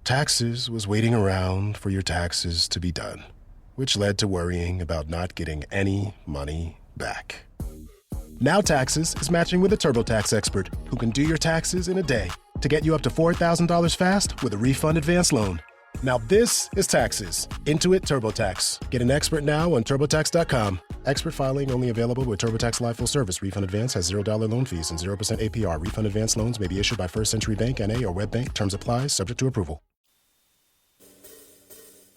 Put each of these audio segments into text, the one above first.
Taxes was waiting around for your taxes to be done, which led to worrying about not getting any money back. Now Taxes is matching with a TurboTax expert who can do your taxes in a day to get you up to $4,000 fast with a refund advance loan. Now this is Taxes. Intuit TurboTax. Get an expert now on TurboTax.com. Expert filing only available with TurboTax Live Full Service. Refund advance has $0 loan fees and 0% APR. Refund advance loans may be issued by First Century Bank, N.A. or Web Bank. Terms apply. Subject to approval.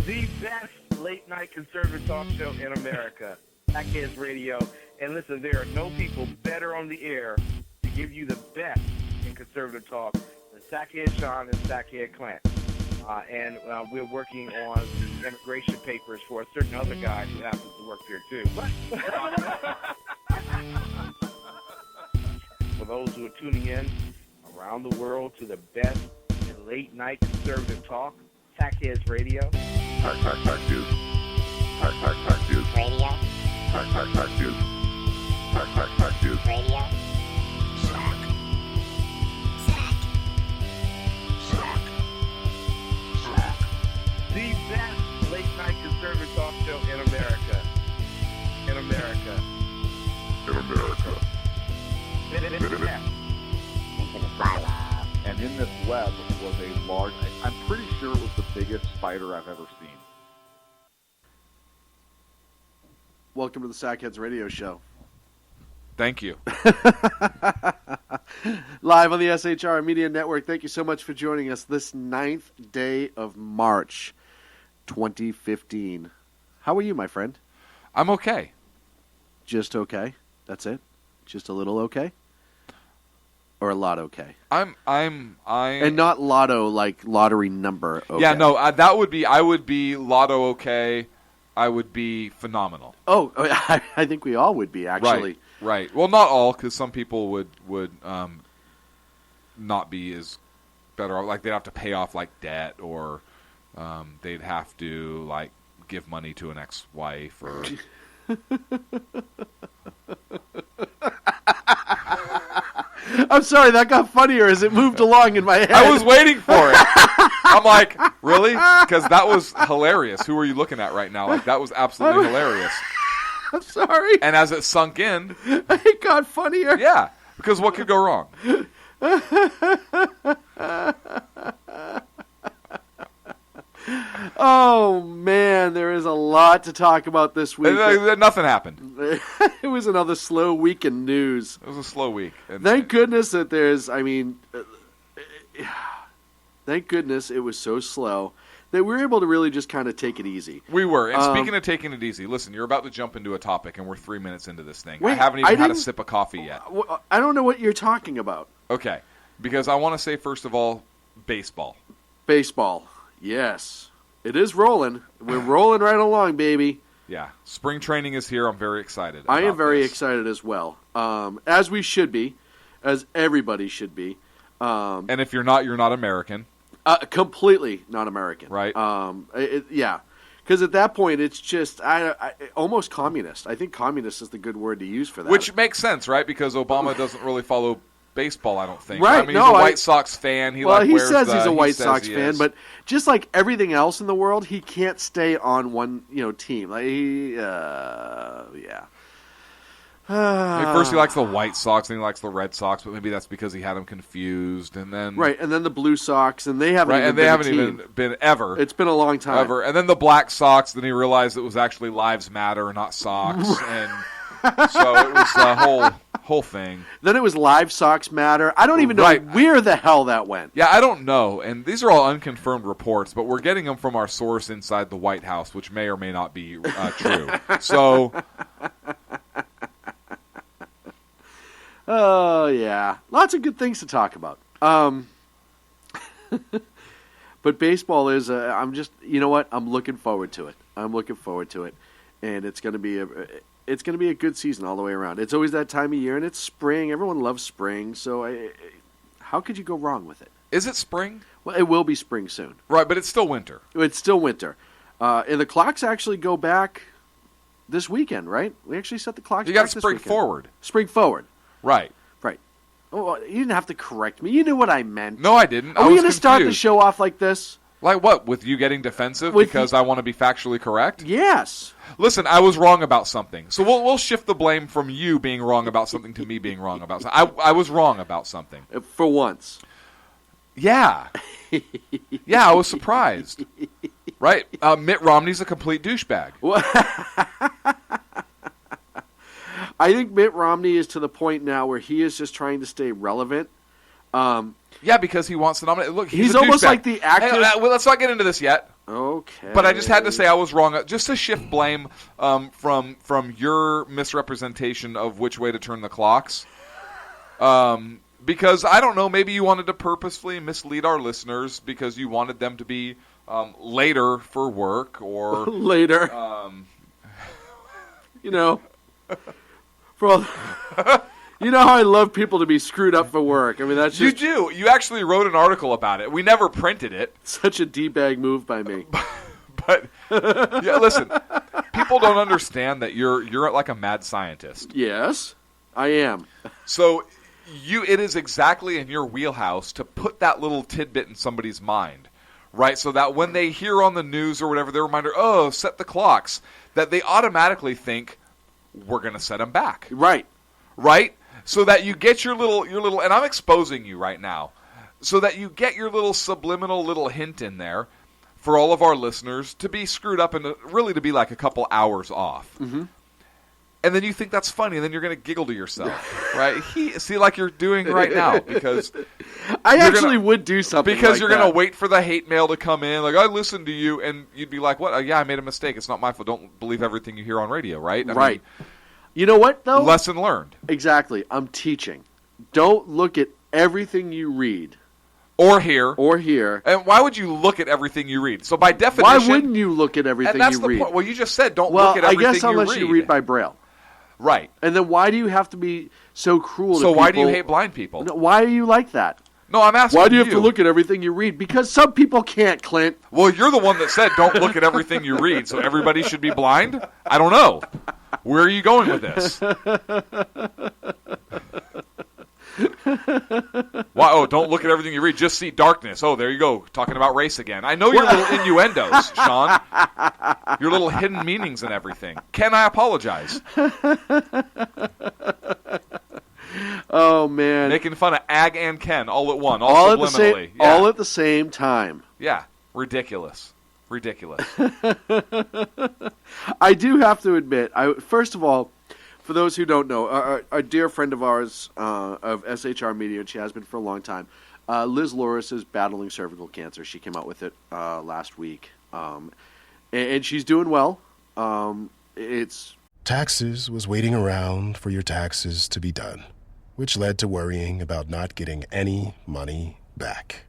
The best late-night conservative talk show in America, Sackheads Radio. And listen, there are no people better on the air to give you the best in conservative talk than Sackhead Sean and Sackhead Clint. And we're working on the immigration papers for a certain other guy who happens to work here, too. For those who are tuning in around the world to the best in late-night conservative talk, Sackheads Radio. Sack News. Sack News. Radio. Sack News. Sack News. Radio. The best late-night conservative talk show in America. In America. In America. And in this web was a large, I'm pretty sure it was the biggest spider I've ever seen. Welcome to the Sackheads Radio Show. Thank you. Live on the SHR Media Network. Thank you so much for joining us this 9th day of March 2015. How are you, my friend? I'm okay. Just okay? That's it? Just a little okay? Or a lot okay? And not lotto like lottery number okay. Yeah, no, I would be lotto okay. I would be phenomenal. Oh, I think we all would be, actually. Right. Well, not all, because some people would not be as better. Like, they'd have to pay off, like, debt, or they'd have to, like, give money to an ex-wife, or... I'm sorry, that got funnier as it moved along in my head. I was waiting for it. I'm like, really? Because that was hilarious. Who are you looking at right now? Like, that was absolutely hilarious. I'm sorry. And as it sunk in... It got funnier. Yeah, because what could go wrong? Oh, man, there is a lot to talk about this week. Nothing happened. It was another slow week in news. It was a slow week. Thank goodness that thank goodness it was so slow that we were able to really just kind of take it easy. We were. And speaking of taking it easy, listen, you're about to jump into a topic, and we're 3 minutes into this thing. Wait, I haven't even had a sip of coffee yet. I don't know what you're talking about. Okay, because I want to say, first of all, baseball. Baseball, yes. It is rolling. We're rolling right along, baby. Yeah. Spring training is here. I'm very excited. I am very excited as well. As we should be. As everybody should be. And if you're not American. Completely not American. Right. Yeah. Because at that point, it's just almost communist. I think communist is the good word to use for that. Which makes sense, right? Because Obama doesn't really follow baseball, I don't think. Right. I mean, he's a White Sox fan. He says he's a White Sox fan, but just like everything else in the world, he can't stay on one team. Like yeah. First he likes the White Sox, then he likes the Red Sox, but maybe that's because he had them confused, and then and then the Blue Sox, and they haven't even been ever. It's been a long time ever, and then the Black Sox. Then he realized it was actually Lives Matter, not Sox, and so it was a whole thing. Then it was Live Sox Matter. I don't even know where the hell that went. Yeah, I don't know, and these are all unconfirmed reports, but we're getting them from our source inside the White House, which may or may not be true. So. Oh, yeah. Lots of good things to talk about. But baseball is, I'm just, you know what? I'm looking forward to it. And it's going to be a good season all the way around. It's always that time of year, and it's spring. Everyone loves spring, so how could you go wrong with it? Is it spring? Well, it will be spring soon. Right, but it's still winter. It's still winter. And the clocks actually go back this weekend, right? We actually set the clocks back this weekend. You got to spring forward. Spring forward. Right. Oh, you didn't have to correct me. You knew what I meant. No, I didn't. Are we going to start the show off like this? Like what? With you getting defensive With because I want to be factually correct? Yes. Listen, I was wrong about something. So we'll shift the blame from you being wrong about something to me being wrong about something. I was wrong about something. For once. Yeah. Yeah, I was surprised. Right? Mitt Romney's a complete douchebag. I think Mitt Romney is to the point now where he is just trying to stay relevant. Yeah, because he wants to nominate. Look, He's a almost douchebag. like the actor. Well, let's not get into this yet. Okay. But I just had to say I was wrong, just to shift blame from your misrepresentation of which way to turn the clocks. Because I don't know, maybe you wanted to purposefully mislead our listeners because you wanted them to be later for work or later. You know, for all, you know how I love people to be screwed up for work. I mean, that's just you do. You actually wrote an article about it. We never printed it. such a D-bag move by me. But yeah, listen, people don't understand that you're like a mad scientist. Yes, I am. So it is exactly in your wheelhouse to put that little tidbit in somebody's mind, right? So that when they hear on the news or whatever, they're reminded, oh, set the clocks, that they automatically think we're going to set them back, Right. right? So that you get your little, and I'm exposing you right now, so that you get your little subliminal little hint in there for all of our listeners to be screwed up and really to be like a couple hours off. Mm-hmm. And then you think that's funny, and then you're going to giggle to yourself, right? See, like you're doing right now, because I actually would do something because like you're that. going to wait for the hate mail to come in. Like, I listened to you, and you'd be like, "What? Yeah, I made a mistake. It's not my fault. Don't believe everything you hear on radio, right?" I Right. mean, You know what, though? lesson learned. Exactly. I'm teaching. Don't look at everything you read Or hear. or hear. And why would you look at everything you read? So by definition, Why wouldn't you look at everything and that's you the read? point. Well, you just said don't Well, look at I everything guess unless you read. you read by Braille. Right. And then why do you have to be so cruel to So people? why do you hate blind people? No, why are you like that? No, I'm asking Why do you have to look at everything you read? Because some people can't, Clint. Well, you're the one that said don't look at everything you read, so everybody should be blind? I don't know. Where are you going with this? Why? Oh, don't look at everything you read. Just see darkness. Oh, there you go. Talking about race again. I know your little innuendos, Sean. Your little hidden meanings and everything. Ken, I apologize. Oh, man. Making fun of Ag and Ken all at one, all subliminally. at the same time. Yeah, ridiculous. Ridiculous. I do have to admit, first of all, for those who don't know, a dear friend of ours of SHR Media, and she has been for a long time, Liz Loris is battling cervical cancer. She came out with it last week, and she's doing well. Taxes was waiting around for your taxes to be done, which led to worrying about not getting any money back.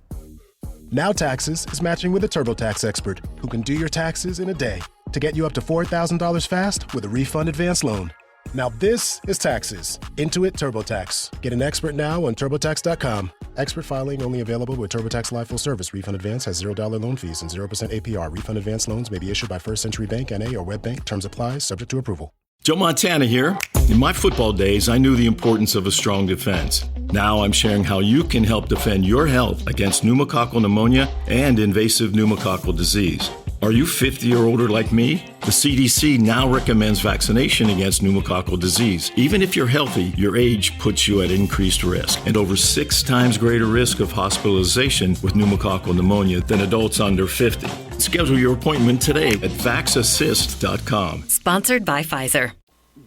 Now Taxes is matching with a TurboTax expert who can do your taxes in a day to get you up to $4,000 fast with a refund advance loan. Now this is Taxes. Intuit TurboTax. Get an expert now on TurboTax.com. Expert filing only available with TurboTax Live Full Service. Refund advance has $0 loan fees and 0% APR. Refund advance loans may be issued by First Century Bank, N.A. or WebBank. Terms apply. Subject to approval. Joe Montana here. In my football days, I knew the importance of a strong defense. Now I'm sharing how you can help defend your health against pneumococcal pneumonia and invasive pneumococcal disease. Are you 50 or older like me? The CDC now recommends vaccination against pneumococcal disease. Even if you're healthy, your age puts you at increased risk and over 6 times greater risk of hospitalization with pneumococcal pneumonia than adults under 50. Schedule your appointment today at vaxassist.com. Sponsored by Pfizer.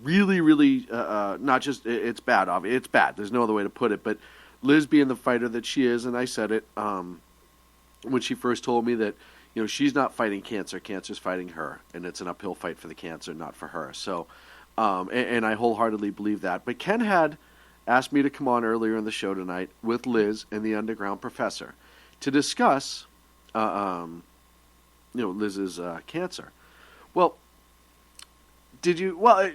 really, really not just it's bad. Obviously, it's bad. There's no other way to put it. But Liz, being the fighter that she is, and I said it when she first told me that she's not fighting cancer. Cancer's fighting her, and it's an uphill fight for the cancer, not for her. So, and I wholeheartedly believe that. But Ken had asked me to come on earlier in the show tonight with Liz and the Underground Professor to discuss, Liz's cancer. Well, did you? Well,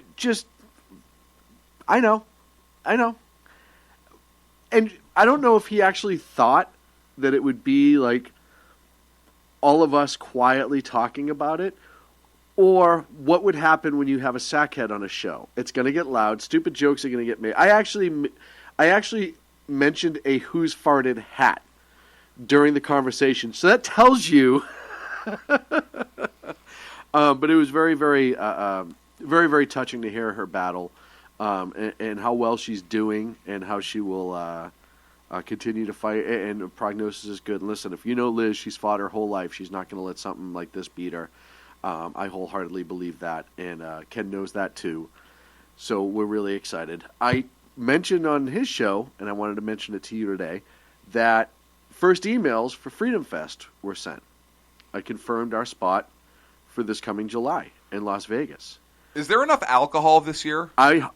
I know, and I don't know if he actually thought that it would be like all of us quietly talking about it, or what would happen when you have a sackhead on a show. It's going to get loud. Stupid jokes are going to get made. I actually mentioned a Who's Farted hat during the conversation. So that tells you. But it was very, very, very, very touching to hear her battle, and how well she's doing, and how she will continue to fight. And the prognosis is good. And listen, if you know Liz, she's fought her whole life. She's not going to let something like this beat her. I wholeheartedly believe that, and Ken knows that too. So we're really excited. I mentioned on his show, and I wanted to mention it to you today, that first emails for Freedom Fest were sent. I confirmed our spot for this coming July in Las Vegas. Is there enough alcohol this year? I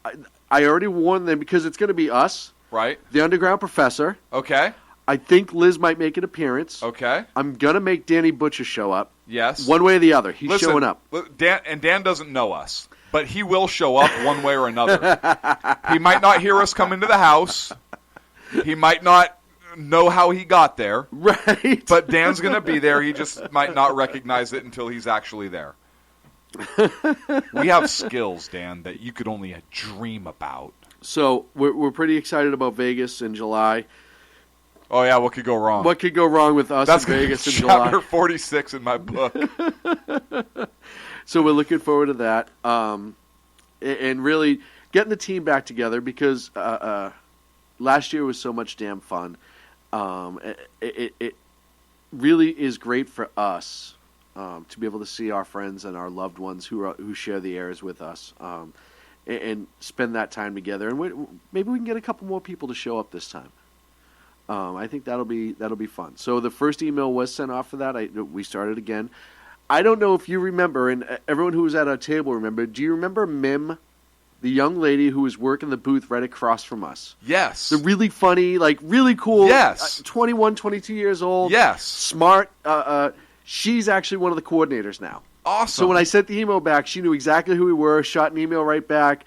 already warned them because it's going to be us, Right. the Underground Professor. Okay. I think Liz might make an appearance. Okay. I'm going to make Danny Butcher show up. Yes. One way or the other. He's Listen, showing up. Dan doesn't know us, but he will show up one way or another. He might not hear us come into the house. He might not know how he got there. Right. But Dan's going to be there. He just might not recognize it until he's actually there. We have skills, Dan, that you could only dream about. So we're pretty excited about Vegas in July. Oh, yeah, what could go wrong? What could go wrong with us That's in Vegas in chapter July? 46 in my book. So we're looking forward to that. And really getting the team back together because last year was so much damn fun. It really is great for us to be able to see our friends and our loved ones who share the airs with us and spend that time together. And maybe we can get a couple more people to show up this time. I think that'll be fun. So the first email was sent off for that. We started again. I don't know if you remember, and everyone who was at our table remember. Do you remember Mim, the young lady who was working the booth right across from us? Yes. The really funny, like really cool. Yes. 21, 22 years old. Yes. Smart. She's actually one of the coordinators now. Awesome. So when I sent the email back, she knew exactly who we were. Shot an email right back.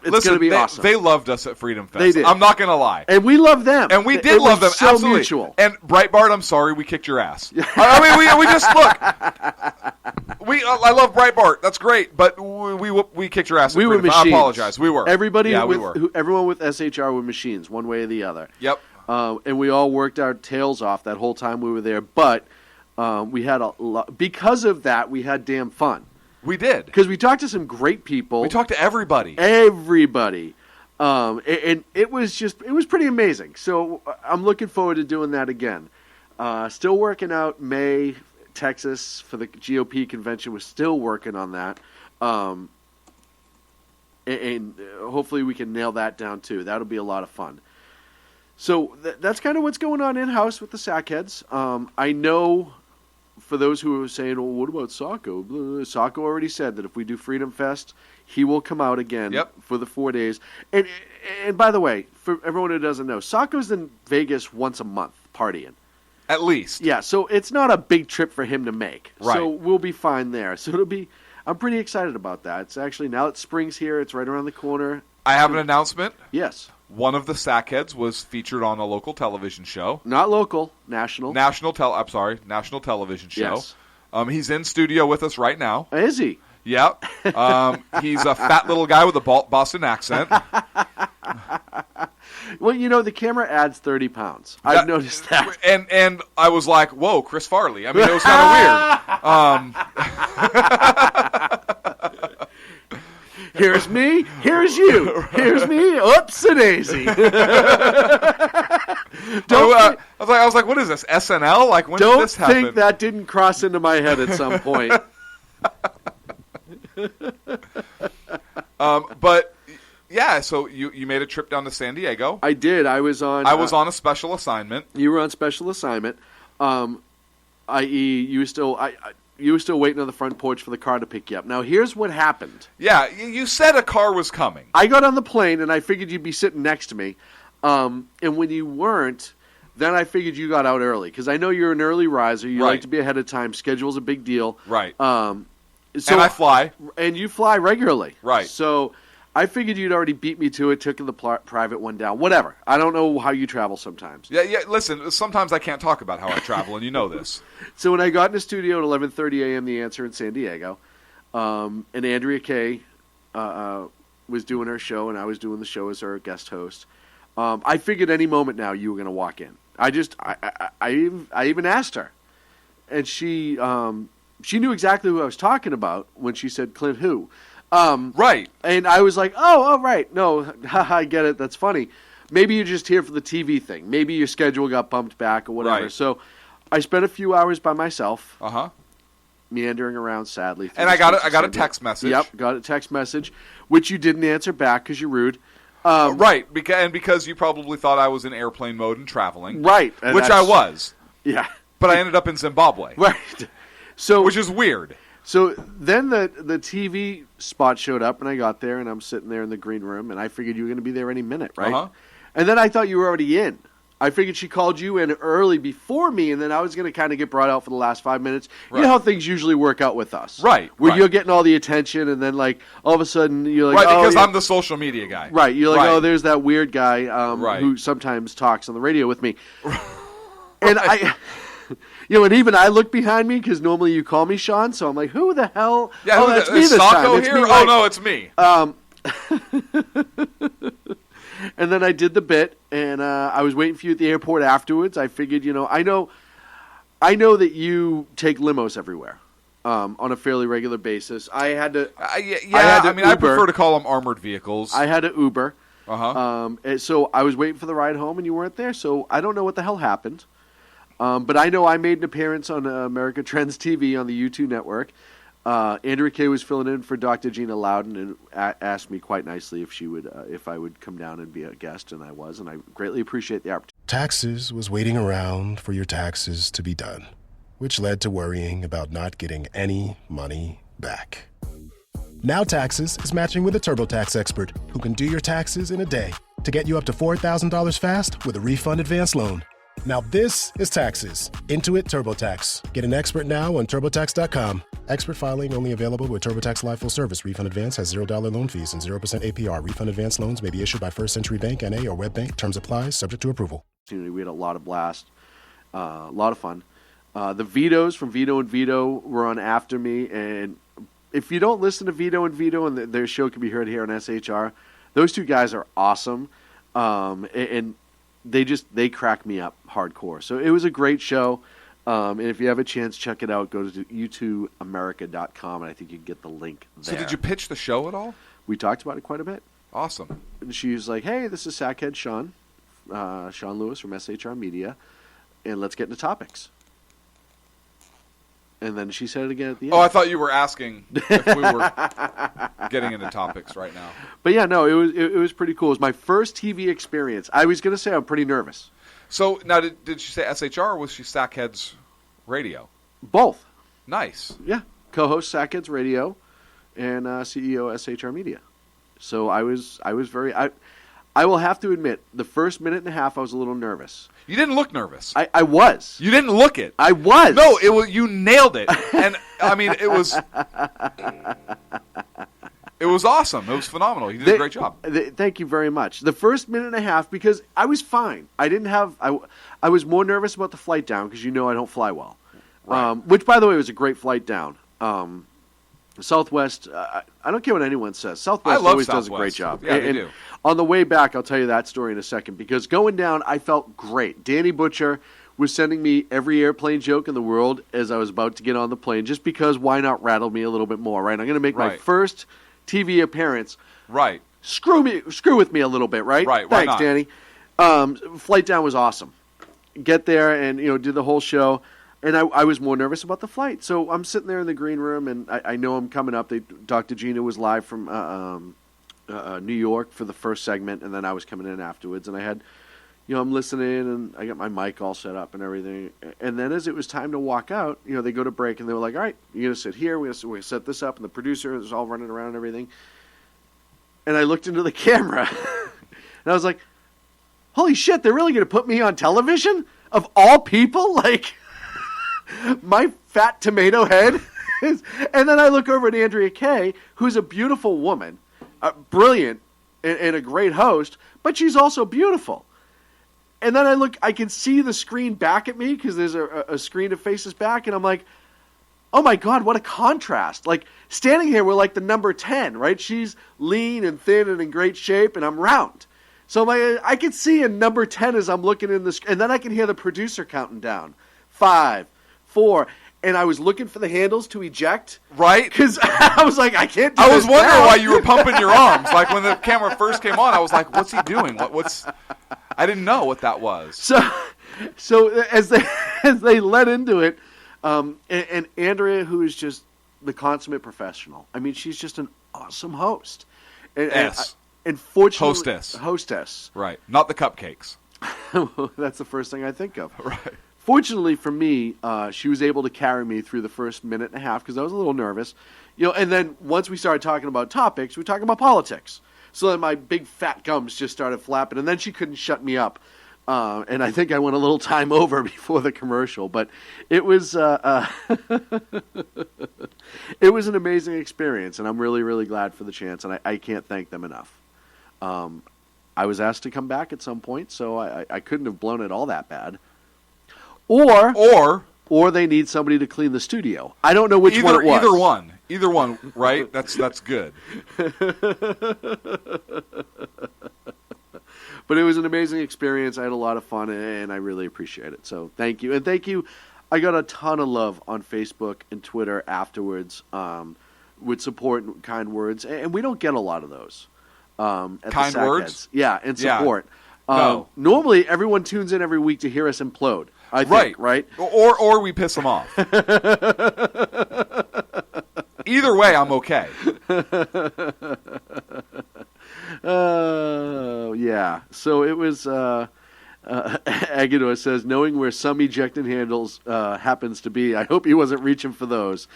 It's going to be awesome. They loved us at Freedom Fest. They did. I'm not going to lie. And we love them. And we did It love them, was so absolutely. mutual. And Breitbart, I'm sorry, we kicked your ass. I mean, we just look. I love Breitbart. That's great, but we kicked your ass. We were Freedom. machines. I apologize. We were. Everybody, yeah, with, we were. everyone with SHR were machines, one way or the other. Yep. And we all worked our tails off that whole time we were there. But we had a lot because of that. We had damn fun We did. because we talked to some great people. We talked to everybody. Everybody. And it was pretty amazing. So I'm looking forward to doing that again. Still working out May, Texas for the GOP convention. We're still working on that. And hopefully we can nail that down too. That'll be a lot of fun. So that's kind of what's going on in-house with the Sackheads. I know for those who are saying, well, what about Sacco? Sacco already said that if we do Freedom Fest, he will come out again for the 4 days. And by the way, for everyone who doesn't know, Sacco's in Vegas once a month partying. At least. Yeah, so it's not a big trip for him to make. Right. So we'll be fine there. So I'm pretty excited about that. It's actually, now that spring's here, it's right around the corner. I have an announcement. Yes. One of the Sackheads was featured on a local television show. Not local, national. National television show. Yes. He's in studio with us right now. Is he? Yep. He's a fat little guy with a Boston accent. Well, the camera adds 30 pounds. I've noticed that. And I was like, whoa, Chris Farley. I mean, it was kind of weird. Here's me. Here's you. Here's me. Oops-a-daisy. I was like, what is this, SNL? Like, when did this happen? Don't think that didn't cross into my head at some point. But yeah, so you made a trip down to San Diego. I did. I was on a special assignment. You were on special assignment. I.e., you were still waiting on the front porch for the car to pick you up. Now, here's what happened. Yeah, you said a car was coming. I got on the plane, and I figured you'd be sitting next to me. And when you weren't, then I figured you got out early. Because I know you're an early riser. You like to be ahead of time. Schedule's a big deal. Right. So and I fly. And you fly regularly. Right. So I figured you'd already beat me to it, took the private one down. Whatever. I don't know how you travel sometimes. Yeah, listen, sometimes I can't talk about how I travel, and you know this. So when I got in the studio at 11:30 a.m., The Answer in San Diego, and Andrea Kay was doing her show, and I was doing the show as her guest host, I figured any moment now you were going to walk in. I even asked her, and she knew exactly who I was talking about when she said Clint who. Right. And I was like, oh, right. No, I get it. That's funny. Maybe you're just here for the TV thing. Maybe your schedule got bumped back or whatever. Right. So I spent a few hours by myself, Uh-huh. meandering around sadly. And I got a text message. Yep, got a text message, which you didn't answer back because you're rude. Right, because you probably thought I was in airplane mode and traveling. Right. And Which I was. Yeah. But I ended up in Zimbabwe. Right. So Which is weird. So then the TV spot showed up, and I got there, and I'm sitting there in the green room, and I figured you were going to be there any minute, right? Uh-huh. And then I thought you were already in. I figured she called you in early before me, and then I was going to kind of get brought out for the last 5 minutes. Right. You know how things usually work out with us. Right, Where right. you're getting all the attention, and then, like, all of a sudden, you're like, Right, oh, because yeah. I'm the social media guy. Right, you're like, Right. oh, there's that weird guy Right. who sometimes talks on the radio with me. And I... You know, and even I look behind me because normally you call me Sean, so I'm like, who the hell? Yeah, oh, that's me is this Sacco time. It's here? me, Oh, right. no, it's me. And then I did the bit, and I was waiting for you at the airport afterwards. I figured, you know, I know that you take limos everywhere on a fairly regular basis. I had to. Yeah, had to I mean, I Uber. prefer to call them armored vehicles. I had to Uber. Uh-huh. And so I was waiting for the ride home, and you weren't there. So I don't know what the hell happened. But I know I made an appearance on America Trends TV on the U2 network. Andrea Kay was filling in for Dr. Gina Loudon and asked me quite nicely if I would come down and be a guest, and I was, and I greatly appreciate the opportunity. Taxes was waiting around for your taxes to be done, which led to worrying about not getting any money back. Now Taxes is matching with a TurboTax expert who can do your taxes in a day to get you up to $4,000 fast with a refund advance loan. Now this is Taxes. Intuit TurboTax. Get an expert now on TurboTax.com. Expert filing only available with TurboTax Live Full Service. Refund advance has $0 loan fees and 0% APR. Refund advance loans may be issued by First Century Bank, N.A. or WebBank. Terms apply. Subject to approval. We had a lot of blast, a lot of fun. The Vitos from Vito and Vito were on after me, and if you don't listen to Vito and their show can be heard here on SHR, those two guys are awesome, and they crack me up hardcore. So it was a great show, and if you have a chance, check it out. Go to youtubeamerica.com, and I think you can get the link there. So did you pitch the show at all? We talked about it quite a bit. Awesome. And she was like, hey, this is Sackhead Sean Lewis from SHR Media, and let's get into topics. And then she said it again at the end. Oh, I thought you were asking if we were getting into topics right now. But yeah, no, it was pretty cool. It was my first TV experience. I was going to say I'm pretty nervous. So now, did she say SHR or was she Sackheads Radio? Both. Nice. Yeah. Co-host Sackheads Radio and CEO SHR Media. So I was very... I will have to admit, the first minute and a half I was a little nervous. You didn't look nervous. I was. You didn't look it. I was. No, it was. You nailed it. And I mean, it was awesome. It was phenomenal. You did a great job. Thank you very much. The first minute and a half, because I was fine. I didn't have. I was more nervous about the flight down because I don't fly well. Right. Which, by the way, was a great flight down. Southwest. I don't care what anyone says. Southwest always does a great job. Yeah, they do. On the way back, I'll tell you that story in a second, because going down, I felt great. Danny Butcher was sending me every airplane joke in the world as I was about to get on the plane, just because why not rattle me a little bit more, right? I'm going to make my Right. first TV appearance. Right. Screw with me a little bit, right? Right, why Thanks, not? Danny. Flight down was awesome. Get there and do the whole show. And I was more nervous about the flight. So I'm sitting there in the green room, and I know I'm coming up. Dr. Gina was live from New York for the first segment, and then I was coming in afterwards. And I had, I'm listening, and I got my mic all set up and everything. And then as it was time to walk out, they go to break, and they were like, all right, you're going to sit here. We're going to set this up. And the producer is all running around and everything. And I looked into the camera, and I was like, holy shit, they're really going to put me on television? Of all people? Like... my fat tomato head. And then I look over at Andrea Kay, who's a beautiful woman, brilliant, and a great host, but she's also beautiful. And then I can see the screen back at me, because there's a screen that faces back, and I'm like, oh my God, what a contrast. Like, standing here, we're like the number 10, right? She's lean and thin and in great shape, and I'm round. So I could see in number 10 as I'm looking in this, and then I can hear the producer counting down. 5, 4, and I was looking for the handles to eject. Right? Because I was like, I can't do I this was wondering now. why you were pumping your arms. Like when the camera first came on, I was like, "What's he doing? What's?" I didn't know what that was. So as they led into it, and Andrea, who is just the consummate professional. I mean, she's just an awesome host. And fortunately, hostess. Right. Not the cupcakes. That's the first thing I think of. Right. Fortunately for me, she was able to carry me through the first minute and a half because I was a little nervous. And then once we started talking about topics, we were talking about politics. So then my big fat gums just started flapping, and then she couldn't shut me up. And I think I went a little time over before the commercial, but it was it was an amazing experience, and I'm really, really glad for the chance, and I can't thank them enough. I was asked to come back at some point, so I couldn't have blown it all that bad. Or they need somebody to clean the studio. I don't know which one it was. Either one, right? That's good. But it was an amazing experience. I had a lot of fun, and I really appreciate it. So thank you. And thank you. I got a ton of love on Facebook and Twitter afterwards with support and kind words. And we don't get a lot of those. At kind the words? Yeah, and support. Yeah. No. Normally, everyone tunes in every week to hear us implode. I think, right? Or we piss them off. Either way, I'm okay. Yeah. So it was. Agador says, knowing where some ejecting handles happens to be, I hope he wasn't reaching for those.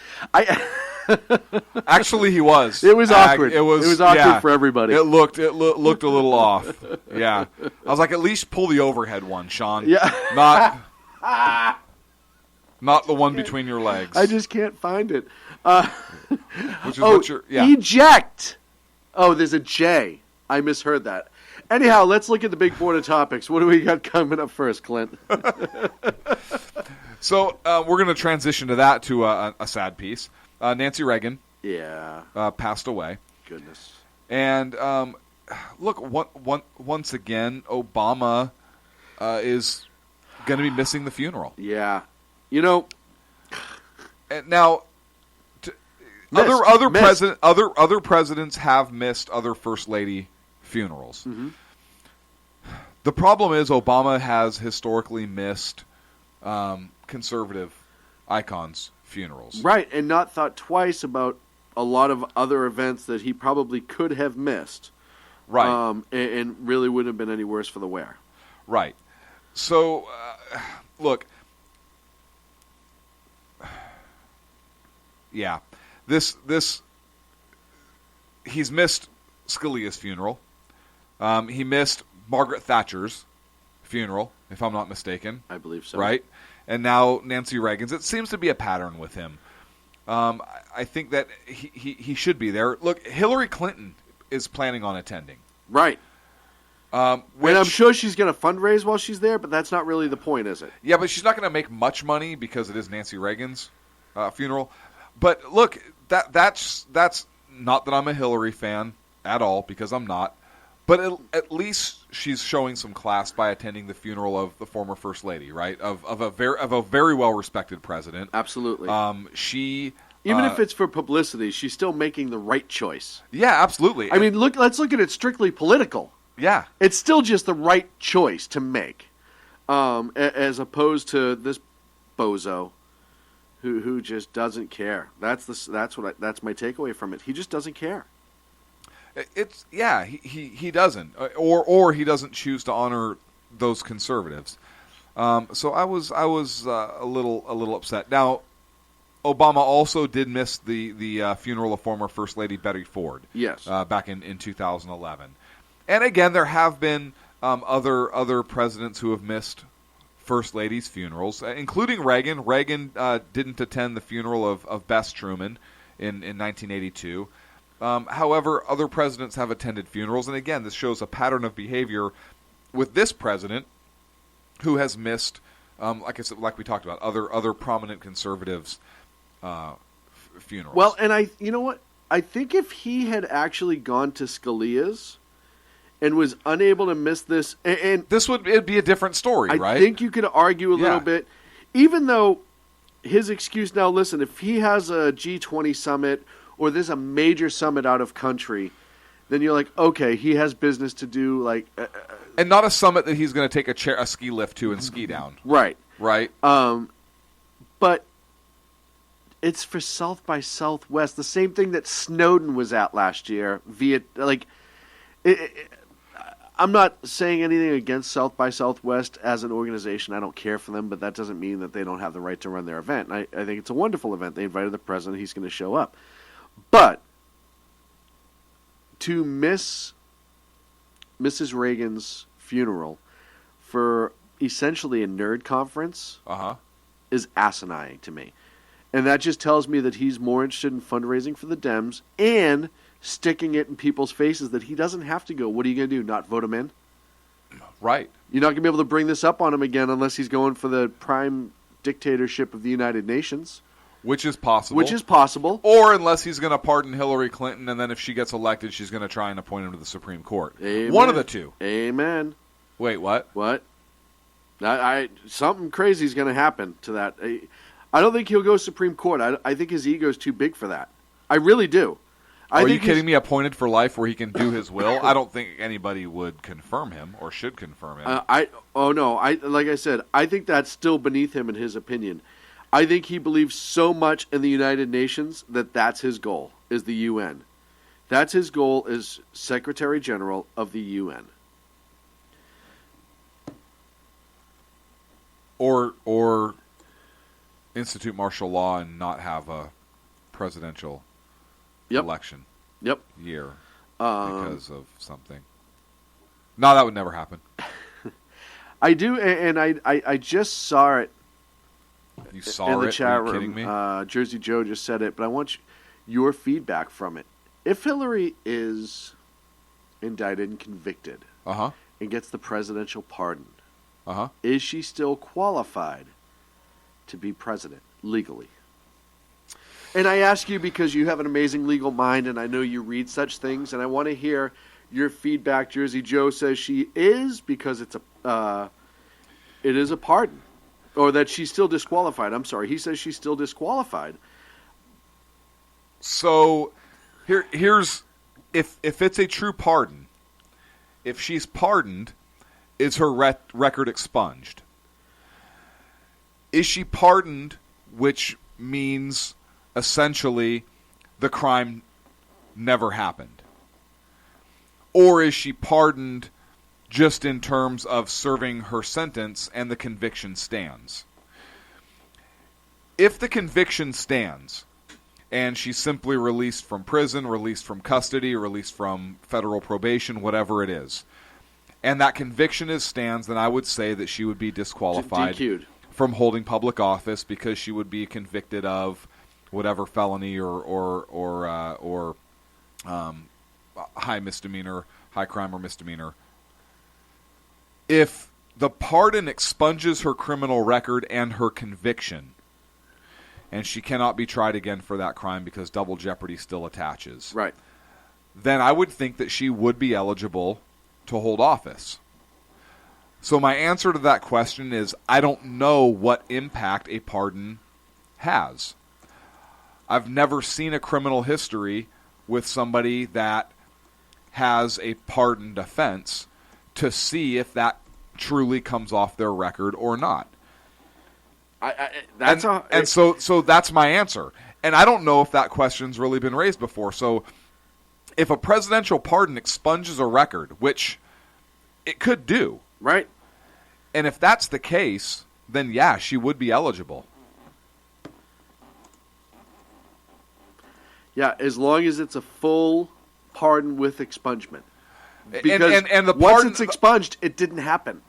Actually, he was. It was awkward. It was awkward for everybody. It looked a little off. Yeah. I was like, at least pull the overhead one, Sean. Yeah. Not the one between your legs. I just can't find it. Which is what you're. Yeah. Eject. Oh, there's a J. I misheard that. Anyhow, let's look at the big board of topics. What do we got coming up first, Clint? So we're going to transition to that, to a sad piece. Nancy Reagan passed away. Goodness. And look, once again, Obama is going to be missing the funeral. Yeah. And now, other presidents have missed other first lady funerals. Mm-hmm. The problem is Obama has historically missed conservative icons' funerals. Right, and not thought twice about a lot of other events that he probably could have missed. Right. And really wouldn't have been any worse for the wear. Right. So, look. Yeah. This he's missed Scalia's funeral. He missed Margaret Thatcher's funeral, if I'm not mistaken. I believe so. Right? And now Nancy Reagan's. It seems to be a pattern with him. I think that he should be there. Look, Hillary Clinton is planning on attending. Right. And I'm sure she's going to fundraise while she's there, but that's not really the point, is it? Yeah, but she's not going to make much money because it is Nancy Reagan's funeral. But look, that's not that I'm a Hillary fan at all, because I'm not. But at least she's showing some class by attending the funeral of the former First Lady, right? Of a very well respected president. Absolutely. Even if it's for publicity, she's still making the right choice. Yeah, absolutely. I mean, let's look at it strictly political. Yeah, it's still just the right choice to make, as opposed to this bozo who just doesn't care. That's my takeaway from it. He just doesn't care. He doesn't, or he doesn't choose to honor those conservatives. So I was a little upset. Now, Obama also did miss the funeral of former First Lady Betty Ford. Yes, back in 2011, and again there have been other presidents who have missed First Ladies' funerals, including Reagan. Reagan didn't attend the funeral of Bess Truman in 1982. However, other presidents have attended funerals, and again, this shows a pattern of behavior with this president, who has missed, like I said, like we talked about, other prominent conservatives' funerals. Well, and you know what? I think if he had actually gone to Scalia's, and was unable to miss this. And it'd be a different story, right? I think you could argue a little bit, even though his excuse now, listen, if he has a G20 summit or there's a major summit out of country, then you're like, okay, he has business to do, like, and not a summit that he's going to take a ski lift to and ski down. Right. Right. But it's for South by Southwest, the same thing that Snowden was at last year. I'm not saying anything against South by Southwest as an organization. I don't care for them, but that doesn't mean that they don't have the right to run their event. And I think it's a wonderful event. They invited the president. He's going to show up. But to miss Mrs. Reagan's funeral for essentially a nerd conference is asinine to me. And that just tells me that he's more interested in fundraising for the Dems and sticking it in people's faces that he doesn't have to go. What are you going to do, not vote him in? Right. You're not going to be able to bring this up on him again unless he's going for the prime dictatorship of the United Nations. Which is possible. Or unless he's going to pardon Hillary Clinton, and then if she gets elected, she's going to try and appoint him to the Supreme Court. Amen. One of the two. Amen. Wait, what? What? Something crazy is going to happen to that. I don't think he'll go Supreme Court. I think his ego is too big for that. I really do. Are you kidding me? Appointed for life where he can do his will? I don't think anybody would confirm him or should confirm him. Like I said, I think that's still beneath him in his opinion. I think he believes so much in the United Nations that that's his goal, is the UN. That's his goal as Secretary General of the UN. Or institute martial law and not have a presidential election year because of something. No, that would never happen. I do, and I just saw it. You saw in the it? chat Are you room. kidding me? Jersey Joe just said it, but I want your feedback from it. If Hillary is indicted and convicted and gets the presidential pardon, is she still qualified to be president legally? And I ask you because you have an amazing legal mind, and I know you read such things, and I want to hear your feedback. Jersey Joe says she is because it is a pardon, or that she's still disqualified. I'm sorry, he says she's still disqualified. So here's if it's a true pardon, if she's pardoned, is her record expunged? Is she pardoned, which means essentially the crime never happened? Or is she pardoned just in terms of serving her sentence and the conviction stands? If the conviction stands and she's simply released from prison, released from custody, released from federal probation, whatever it is, and that conviction stands, then I would say that she would be disqualified DQ'd from holding public office because she would be convicted of whatever felony or high misdemeanor, high crime or misdemeanor. If the pardon expunges her criminal record and her conviction, and she cannot be tried again for that crime because double jeopardy still attaches, right, then I would think that she would be eligible to hold office. So my answer to that question is I don't know what impact a pardon has. I've never seen a criminal history with somebody that has a pardoned offense to see if that truly comes off their record or not. So that's my answer. And I don't know if that question's really been raised before. So if a presidential pardon expunges a record, which it could do, right? And if that's the case, then yeah, she would be eligible. Yeah, as long as it's a full pardon with expungement. Because and the once pardon, it's expunged, it didn't happen.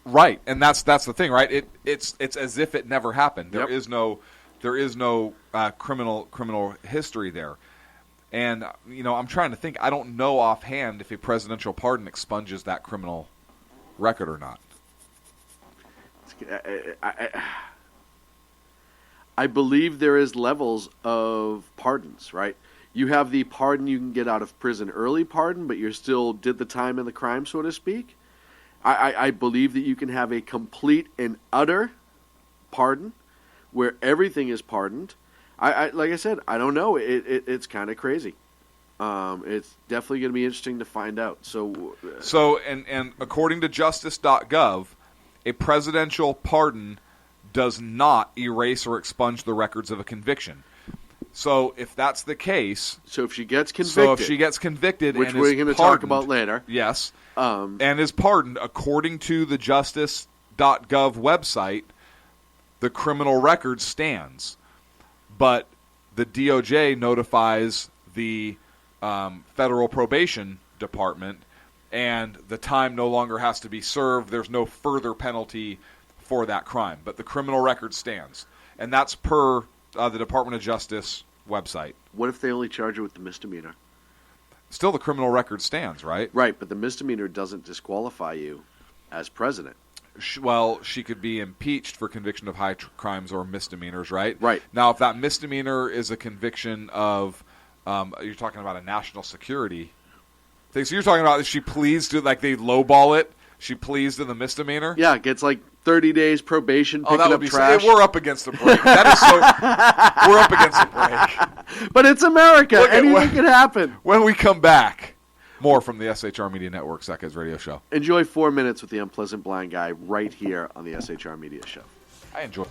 Right, and that's the thing, right? It's as if it never happened. There is no criminal history there. And I'm trying to think. I don't know offhand if a presidential pardon expunges that criminal record or not. I believe there is levels of pardons, right? You have the pardon you can get out of prison early pardon, but you still did the time and the crime, so to speak. I believe that you can have a complete and utter pardon where everything is pardoned. Like I said, I don't know. It's kind of crazy. It's definitely going to be interesting to find out. So and according to justice.gov, a presidential pardon does not erase or expunge the records of a conviction. So if that's the case, so if she gets convicted, which we're going to talk about later, yes, and is pardoned according to the justice.gov website, the criminal record stands. But the DOJ notifies the federal probation department, and the time no longer has to be served. There's no further penalty for that crime, but the criminal record stands, and that's per the Department of Justice website. What if they only charge her with the misdemeanor? Still, the criminal record stands, right? Right, but the misdemeanor doesn't disqualify you as president. Well, she could be impeached for conviction of high crimes or misdemeanors, right? Right. Now, if that misdemeanor is a conviction of, you're talking about a national security thing. So you're talking about, is she pleased to, like, they lowball it? She pleased to the misdemeanor? Yeah, gets like 30 days probation, picking up trash. We're up against a break. That is so. We're up against a break. But it's America. Anything can happen. When we come back, more from the SHR Media Network Sackheads Radio Show. Enjoy 4 minutes with the Unpleasant Blind Guy right here on the SHR Media Show. I enjoy.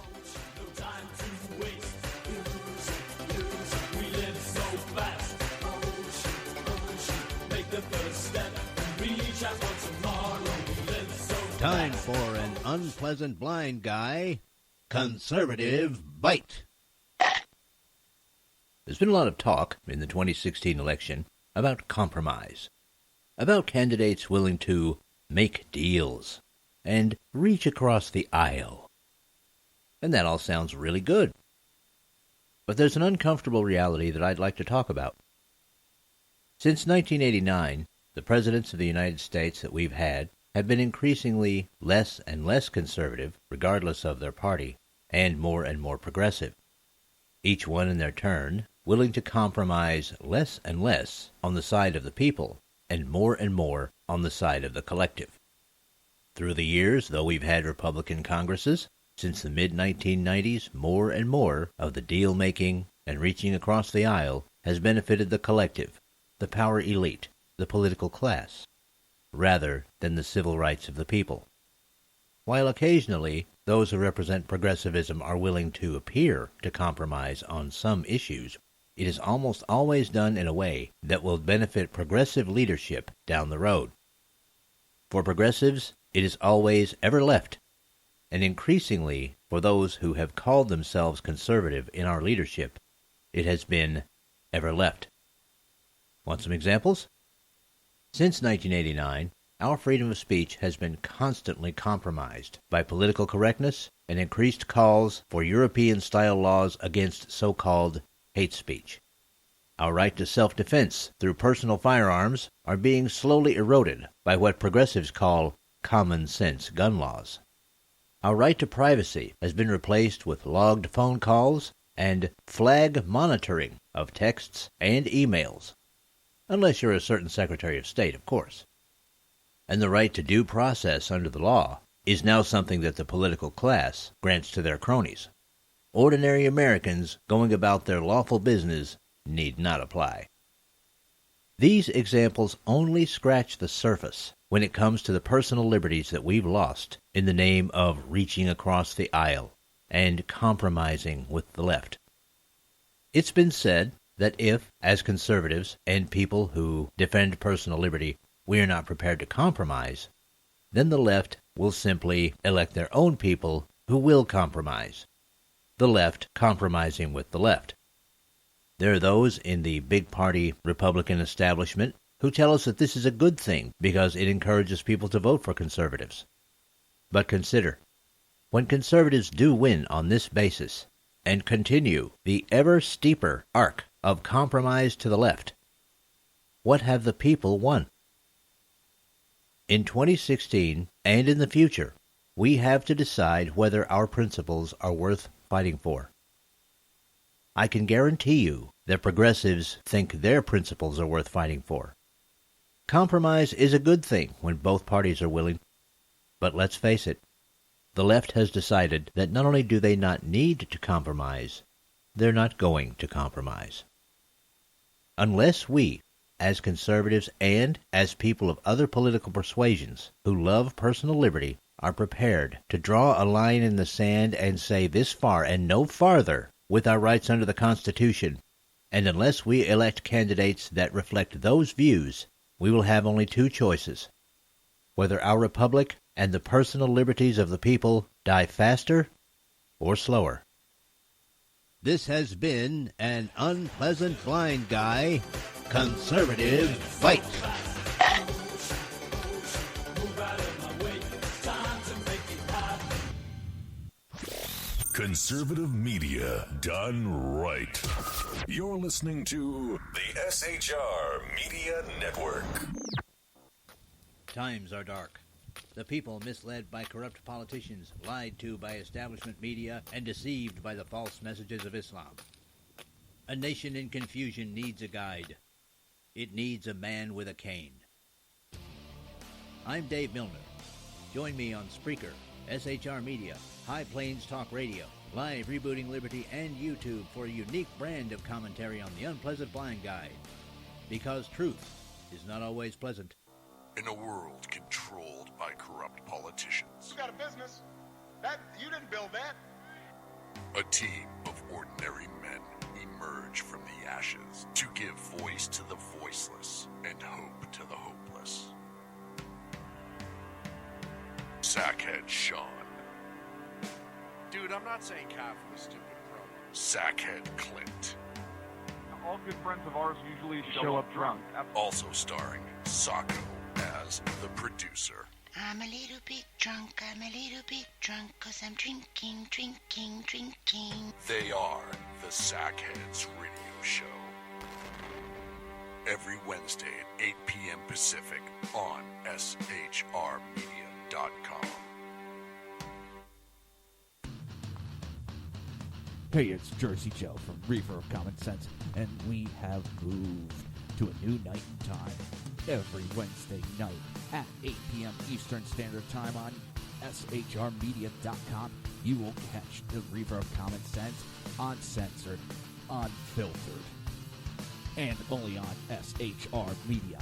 Time for an Unpleasant Blind Guy Conservative Bite. There's been a lot of talk in the 2016 election about compromise, about candidates willing to make deals and reach across the aisle. And that all sounds really good. But there's an uncomfortable reality that I'd like to talk about. Since 1989, the presidents of the United States that we've had have been increasingly less and less conservative, regardless of their party, and more progressive. Each one in their turn willing to compromise less and less on the side of the people, and more on the side of the collective. Through the years, though we've had Republican Congresses, since the mid-1990s, more and more of the deal-making and reaching across the aisle has benefited the collective, the power elite, the political class, rather than the civil rights of the people. While occasionally those who represent progressivism are willing to appear to compromise on some issues, it is almost always done in a way that will benefit progressive leadership down the road. For progressives, it is always ever left, and increasingly for those who have called themselves conservative in our leadership, it has been ever left. Want some examples? Since 1989, our freedom of speech has been constantly compromised by political correctness and increased calls for European-style laws against so-called hate speech. Our right to self-defense through personal firearms are being slowly eroded by what progressives call common-sense gun laws. Our right to privacy has been replaced with logged phone calls and flag monitoring of texts and emails, unless you're a certain Secretary of State, of course. And the right to due process under the law is now something that the political class grants to their cronies. Ordinary Americans going about their lawful business need not apply. These examples only scratch the surface when it comes to the personal liberties that we've lost in the name of reaching across the aisle and compromising with the left. It's been said that if, as conservatives and people who defend personal liberty, we are not prepared to compromise, then the left will simply elect their own people who will compromise. The left compromising with the left. There are those in the big party Republican establishment who tell us that this is a good thing because it encourages people to vote for conservatives. But consider, when conservatives do win on this basis and continue the ever steeper arc of compromise to the left, what have the people won? In 2016 and in the future, we have to decide whether our principles are worth fighting for. I can guarantee you that progressives think their principles are worth fighting for. Compromise is a good thing when both parties are willing. But let's face it, the left has decided that not only do they not need to compromise, they're not going to compromise. Unless we, as conservatives and as people of other political persuasions who love personal liberty, are prepared to draw a line in the sand and say this far and no farther with our rights under the Constitution, and unless we elect candidates that reflect those views, we will have only two choices: whether our republic and the personal liberties of the people die faster or slower. This has been an Unpleasant Blind Guy Conservative Fight. Conservative media done right. You're listening to the SHR Media Network. Times are dark. The people misled by corrupt politicians, lied to by establishment media, and deceived by the false messages of Islam. A nation in confusion needs a guide. It needs a man with a cane. I'm Dave Milner. Join me on Spreaker, SHR Media, High Plains Talk Radio, Live Rebooting Liberty, and YouTube for a unique brand of commentary on the Unpleasant Blind Guide. Because truth is not always pleasant. In a world controlled by corrupt politicians, You got a business. That you didn't build that. a team of ordinary men emerge from the ashes to give voice to the voiceless and hope to the hopeless. Sackhead Sean. Dude, I'm not saying cow for the stupid program. Sackhead Clint. All good friends of ours usually show up drunk. Also starring Sacco as the producer. I'm a little bit drunk, 'cause I'm drinking. They are the Sackheads Radio Show. Every Wednesday at 8 p.m. Pacific on shrmedia.com. Hey, it's Jersey Joe from Reaver of Common Sense, and we have moved to a new night and time. Every Wednesday night at 8 p.m. Eastern Standard Time on shrmedia.com, you will catch the Reaver of Common Sense uncensored, unfiltered, and only on shrmedia.com.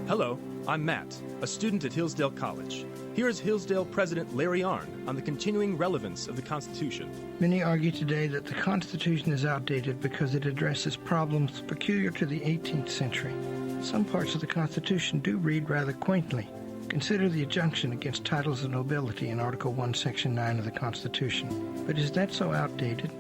Hello, I'm Matt, a student at Hillsdale College. Here is Hillsdale President Larry Arnn on the continuing relevance of the Constitution. Many argue today that the Constitution is outdated because it addresses problems peculiar to the 18th century. Some parts of the Constitution do read rather quaintly. Consider the injunction against titles of nobility in Article 1, Section 9 of the Constitution. But is that so outdated?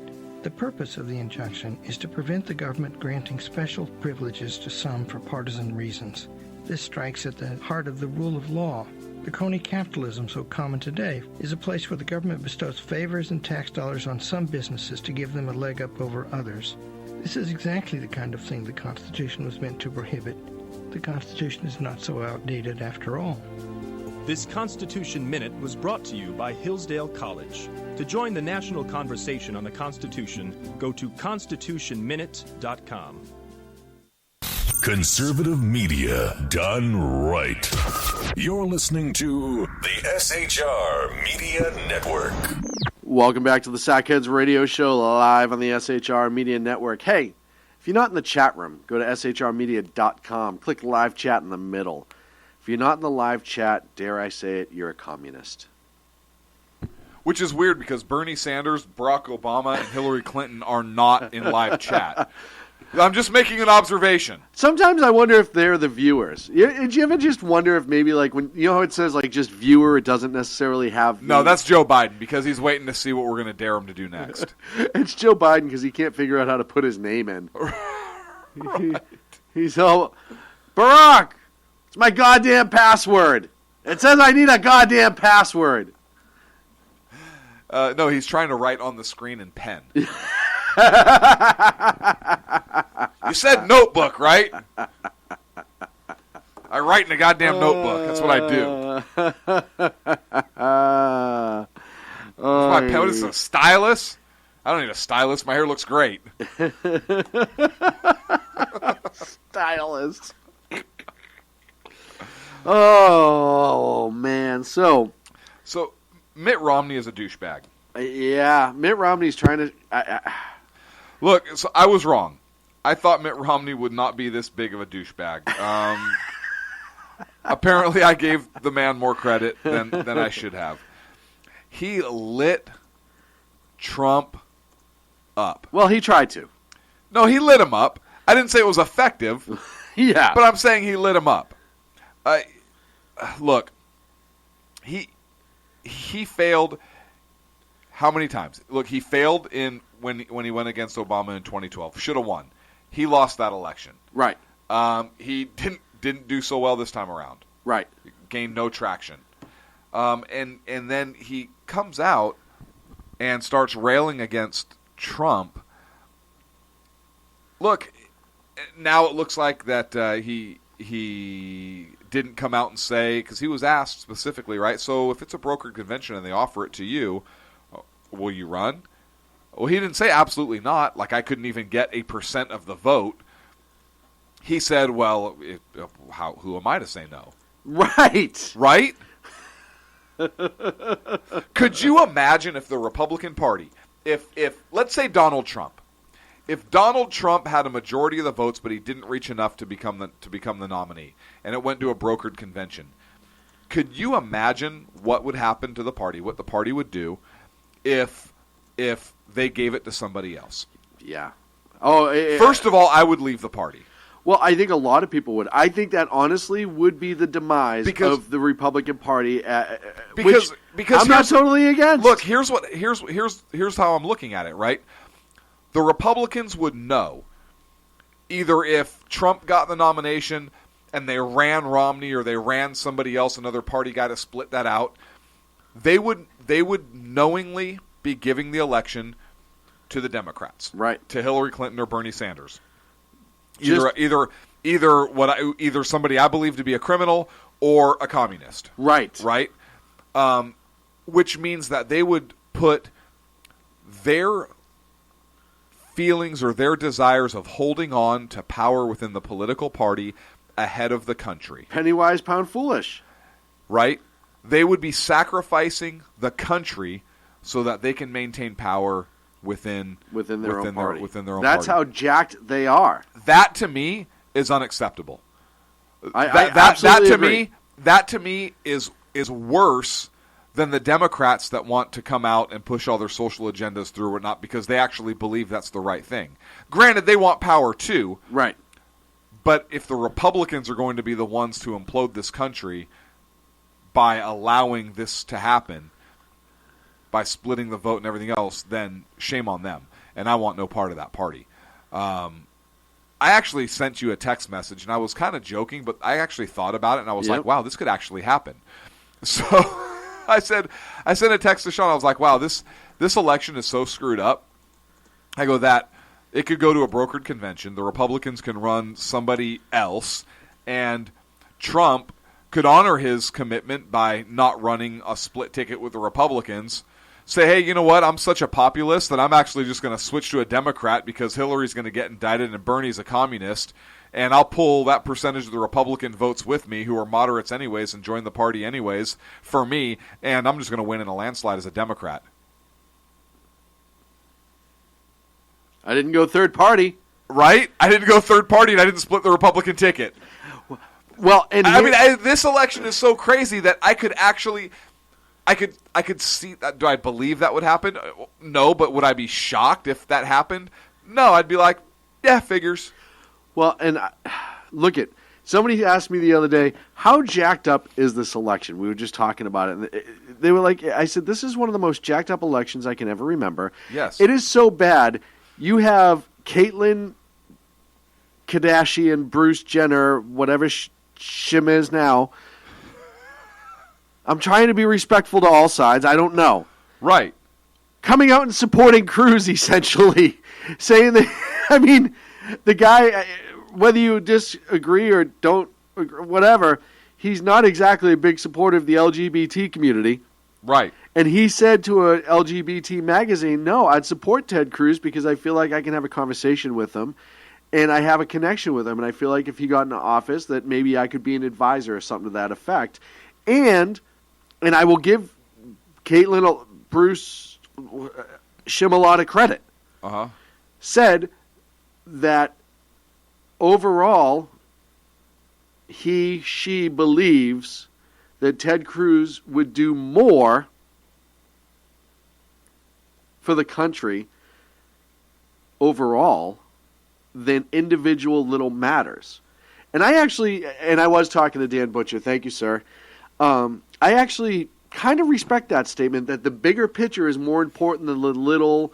The purpose of the injunction is to prevent the government granting special privileges to some for partisan reasons. This strikes at the heart of the rule of law. The crony capitalism so common today is a place where the government bestows favors and tax dollars on some businesses to give them a leg up over others. This is exactly the kind of thing the Constitution was meant to prohibit. The Constitution is not so outdated after all. This Constitution Minute was brought to you by Hillsdale College. To join the national conversation on the Constitution, go to constitutionminute.com. Conservative media done right. You're listening to the SHR Media Network. Welcome back to the Sackheads Radio Show, live on the SHR Media Network. Hey, if you're not in the chat room, go to shrmedia.com. Click live chat in the middle. If you're not in the live chat, dare I say it, you're a communist. Which is weird because Bernie Sanders, Barack Obama, and Hillary Clinton are not in live chat. I'm just making an observation. Sometimes I wonder if they're the viewers. Did you ever just wonder if maybe, like, when you know how it says, like, just viewer, it doesn't necessarily have... No, that's Joe Biden, because he's waiting to see what we're going to dare him to do next. It's Joe Biden because he can't figure out how to put his name in. Right. He's all, Barack, it's my goddamn password. It says I need a goddamn password. No, he's trying to write on the screen in pen. You said notebook, right? I write in a goddamn notebook. That's what I do. My pen, what is this, a stylus? I don't need a stylus. My hair looks great. Stylus. Oh, man. So Mitt Romney is a douchebag. Yeah, Mitt Romney's trying to... Look, so I was wrong. I thought Mitt Romney would not be this big of a douchebag. Apparently, I gave the man more credit than I should have. He lit Trump up. Well, he tried to. No, he lit him up. I didn't say it was effective. Yeah. But I'm saying he lit him up. Look, he failed how many times? Look, he failed when he went against Obama in 2012. Should have won. He lost that election. Right. He didn't do so well this time around. Right. Gained no traction. And then he comes out and starts railing against Trump. Look, now it looks like that he didn't come out and say, because he was asked specifically, right? So if it's a brokered convention and they offer it to you, will you run? Well, he didn't say absolutely not. Like, I couldn't even get 1% of the vote. He said, well, who am I to say no? Right. Right? Could you imagine if the Republican Party, if let's say Donald Trump, if Donald Trump had a majority of the votes, but he didn't reach enough to become the nominee, and it went to a brokered convention, could you imagine what would happen to the party, what the party would do if they gave it to somebody else? Yeah. Oh, first of all, I would leave the party. Well, I think a lot of people would. I think that honestly would be the demise of the Republican Party. Because I'm not totally against. Look, here's how I'm looking at it. Right, the Republicans would know either if Trump got the nomination and they ran Romney or they ran somebody else, another party guy to split that out. They would knowingly be giving the election to the Democrats, right? To Hillary Clinton or Bernie Sanders. Either somebody I believe to be a criminal or a communist. Right. Right? Which means that they would put their feelings or their desires of holding on to power within the political party ahead of the country. Penny wise, pound foolish. Right? They would be sacrificing the country so that they can maintain power within their own party. That's how jacked they are. That to me is unacceptable. That to me is worse than the Democrats that want to come out and push all their social agendas through or not because they actually believe that's the right thing. Granted, they want power too. Right. But if the Republicans are going to be the ones to implode this country by allowing this to happen, by splitting the vote and everything else, then shame on them. And I want no part of that party. I actually sent you a text message, and I was kind of joking, but I actually thought about it, and I was like, wow, this could actually happen. So I sent a text to Sean. I was like, wow, this election is so screwed up. I go, that it could go to a brokered convention. The Republicans can run somebody else, and Trump could honor his commitment by not running a split ticket with the Republicans. Say, hey, you know what? I'm such a populist that I'm actually just going to switch to a Democrat because Hillary's going to get indicted and Bernie's a communist, and I'll pull that percentage of the Republican votes with me who are moderates anyways and join the party anyways for me, and I'm just going to win in a landslide as a Democrat. I didn't go third party. Right? I didn't go third party, and I didn't split the Republican ticket. Well, and this election is so crazy that I could actually... I could see that. Do I believe that would happen? No, but would I be shocked if that happened? No, I'd be like, yeah, figures. Well, and look at somebody asked me the other day, how jacked up is this election? We were just talking about it. And they were like, I said, this is one of the most jacked up elections I can ever remember. Yes. It is so bad. You have Caitlyn Kardashian, Bruce Jenner, whatever Shim is now. I'm trying to be respectful to all sides. I don't know. Right. Coming out and supporting Cruz, essentially. Saying that, I mean, the guy, whether you disagree or don't, whatever, he's not exactly a big supporter of the LGBT community. Right. And he said to a LGBT magazine, no, I'd support Ted Cruz because I feel like I can have a conversation with him and I have a connection with him. And I feel like if he got into office that maybe I could be an advisor or something to that effect. And I will give Bruce Shim a lot of credit. Uh-huh. Said that overall she believes that Ted Cruz would do more for the country overall than individual little matters. And I was talking to Dan Butcher, thank you, sir. I actually kind of respect that statement that the bigger picture is more important than the little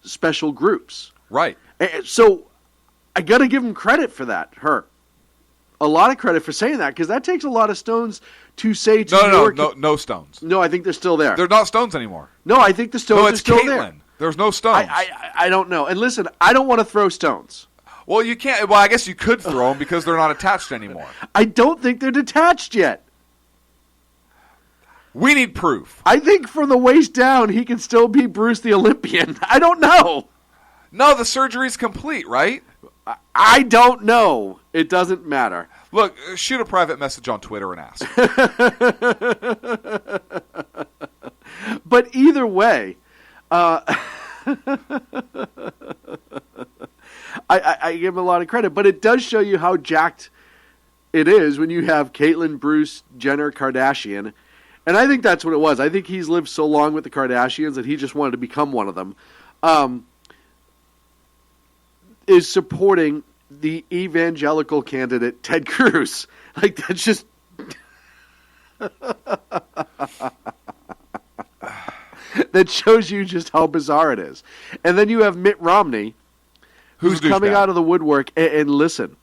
special groups. Right. So I got to give him credit for that, a lot of credit for saying that, because that takes a lot of stones to say to No stones. No, I think they're still there. They're not stones anymore. No, I think the stones are still there. Caitlyn. There's no stones. I don't know. And listen, I don't want to throw stones. Well, you can't. Well, I guess you could throw them because they're not attached anymore. I don't think they're detached yet. We need proof. I think from the waist down, he can still be Bruce the Olympian. I don't know. No, the surgery's complete, right? I don't know. It doesn't matter. Look, shoot a private message on Twitter and ask. But either way, I give him a lot of credit. But it does show you how jacked it is when you have Caitlyn, Bruce, Jenner, Kardashian. And I think that's what it was. I think he's lived so long with the Kardashians that he just wanted to become one of them. Is supporting the evangelical candidate Ted Cruz. Like, that's just that shows you just how bizarre it is. And then you have Mitt Romney, who's coming out of the woodwork. And listen,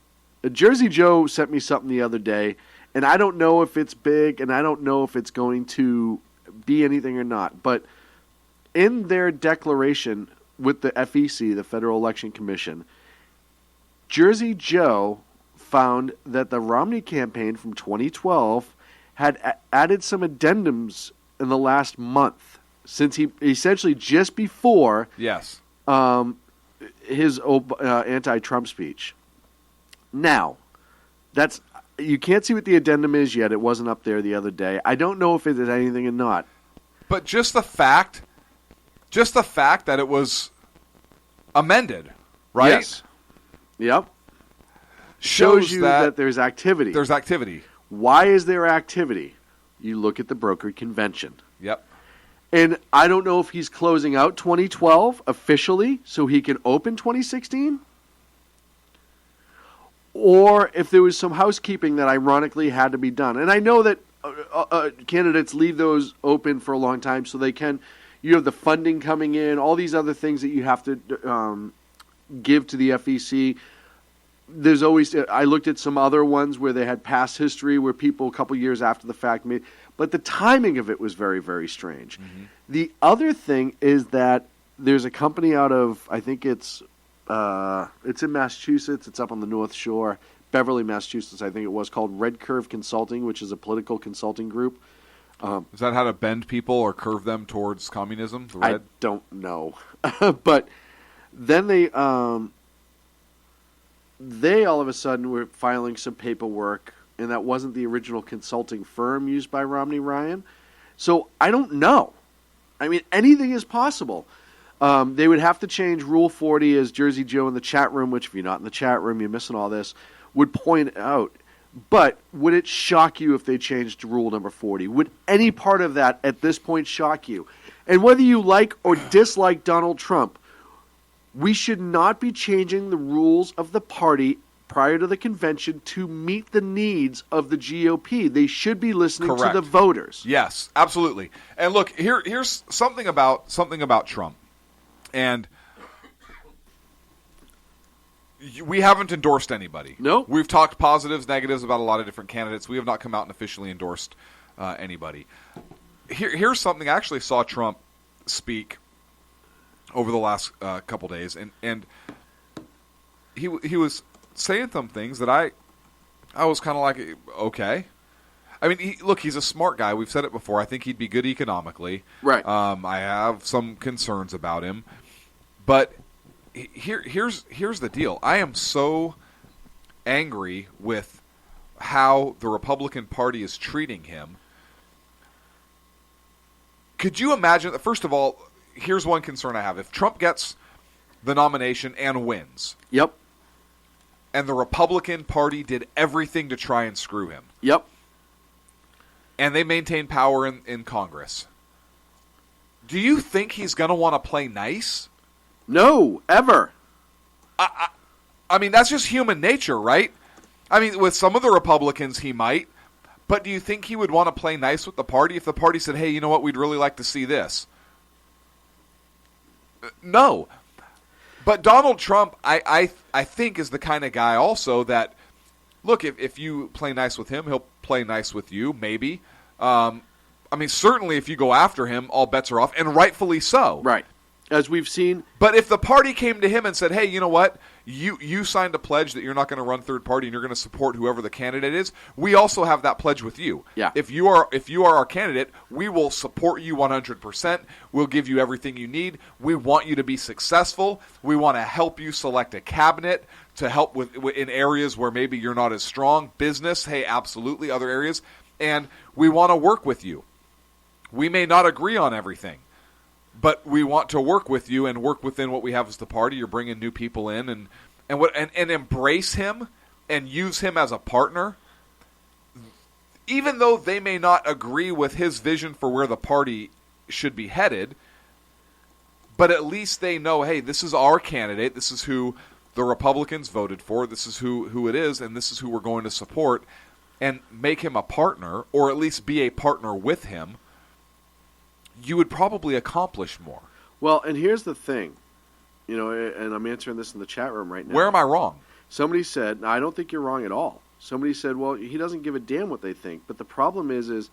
Jersey Joe sent me something the other day, and I don't know if it's big, and I don't know if it's going to be anything or not. But in their declaration with the FEC, the Federal Election Commission, Jersey Joe found that the Romney campaign from 2012 had added some addendums in the last month, since he essentially just before his anti-Trump speech. Now, you can't see what the addendum is yet. It wasn't up there the other day. I don't know if it is anything or not. But just the fact that it was amended, right? Yes. Yep. Shows you that there's activity. There's activity. Why is there activity? You look at the brokered convention. Yep. And I don't know if he's closing out 2012 officially so he can open 2016, or if there was some housekeeping that ironically had to be done. And I know that candidates leave those open for a long time so they can. You have the funding coming in, all these other things that you have to give to the FEC. There's always. I looked at some other ones where they had past history where people a couple years after the fact made. But the timing of it was very, very strange. Mm-hmm. The other thing is that there's a company out of, I think it's in Massachusetts. It's up on the North Shore, Beverly, Massachusetts. I think it was called Red Curve Consulting, which is a political consulting group. Is that how to bend people or curve them towards communism? The red? I don't know, but then they all of a sudden were filing some paperwork, and that wasn't the original consulting firm used by Romney Ryan. So I don't know. I mean, anything is possible. They would have to change Rule 40, as Jersey Joe in the chat room, which if you're not in the chat room, you're missing all this, would point out. But would it shock you if they changed Rule number 40? Would any part of that at this point shock you? And whether you like or dislike Donald Trump, we should not be changing the rules of the party prior to the convention to meet the needs of the GOP. They should be listening to the voters. Yes, absolutely. And look, here's something about Trump. And we haven't endorsed anybody. No. We've talked positives, negatives about a lot of different candidates. We have not come out and officially endorsed anybody. Here's something. I actually saw Trump speak over the last couple days, and he was saying some things that I was kind of like, okay. I mean, look, he's a smart guy. We've said it before. I think he'd be good economically. Right. I have some concerns about him. But here's the deal. I am so angry with how the Republican Party is treating him. Could you imagine, first of all, here's one concern I have. If Trump gets the nomination and wins. Yep. And the Republican Party did everything to try and screw him. Yep. And they maintain power in Congress. Do you think he's going to want to play nice? No, ever. I mean, that's just human nature, right? I mean, with some of the Republicans, he might. But do you think he would want to play nice with the party if the party said, hey, you know what, we'd really like to see this? No. But Donald Trump, I think, is the kind of guy also that, look, if you play nice with him, he'll play nice with you, maybe. I mean, certainly if you go after him, all bets are off, and rightfully so. Right. As we've seen. But if the party came to him and said, hey, you know what, you signed a pledge that you're not going to run third party and you're going to support whoever the candidate is, we also have that pledge with you. Yeah. If you are our candidate, we will support you 100%. We'll give you everything you need. We want you to be successful. We want to help you select a cabinet to help with in areas where maybe you're not as strong. Business, hey, absolutely, other areas. And we want to work with you. We may not agree on everything, but we want to work with you and work within what we have as the party. You're bringing new people in and embrace him and use him as a partner, even though they may not agree with his vision for where the party should be headed. But at least they know, hey, this is our candidate. This is who the Republicans voted for. This is who it is, and this is who we're going to support. And make him a partner, or at least be a partner with him. You would probably accomplish more. Well, and here's the thing, and I'm answering this in the chat room right now. Where am I wrong? Somebody said, I don't think you're wrong at all. Somebody said, well, he doesn't give a damn what they think. But the problem is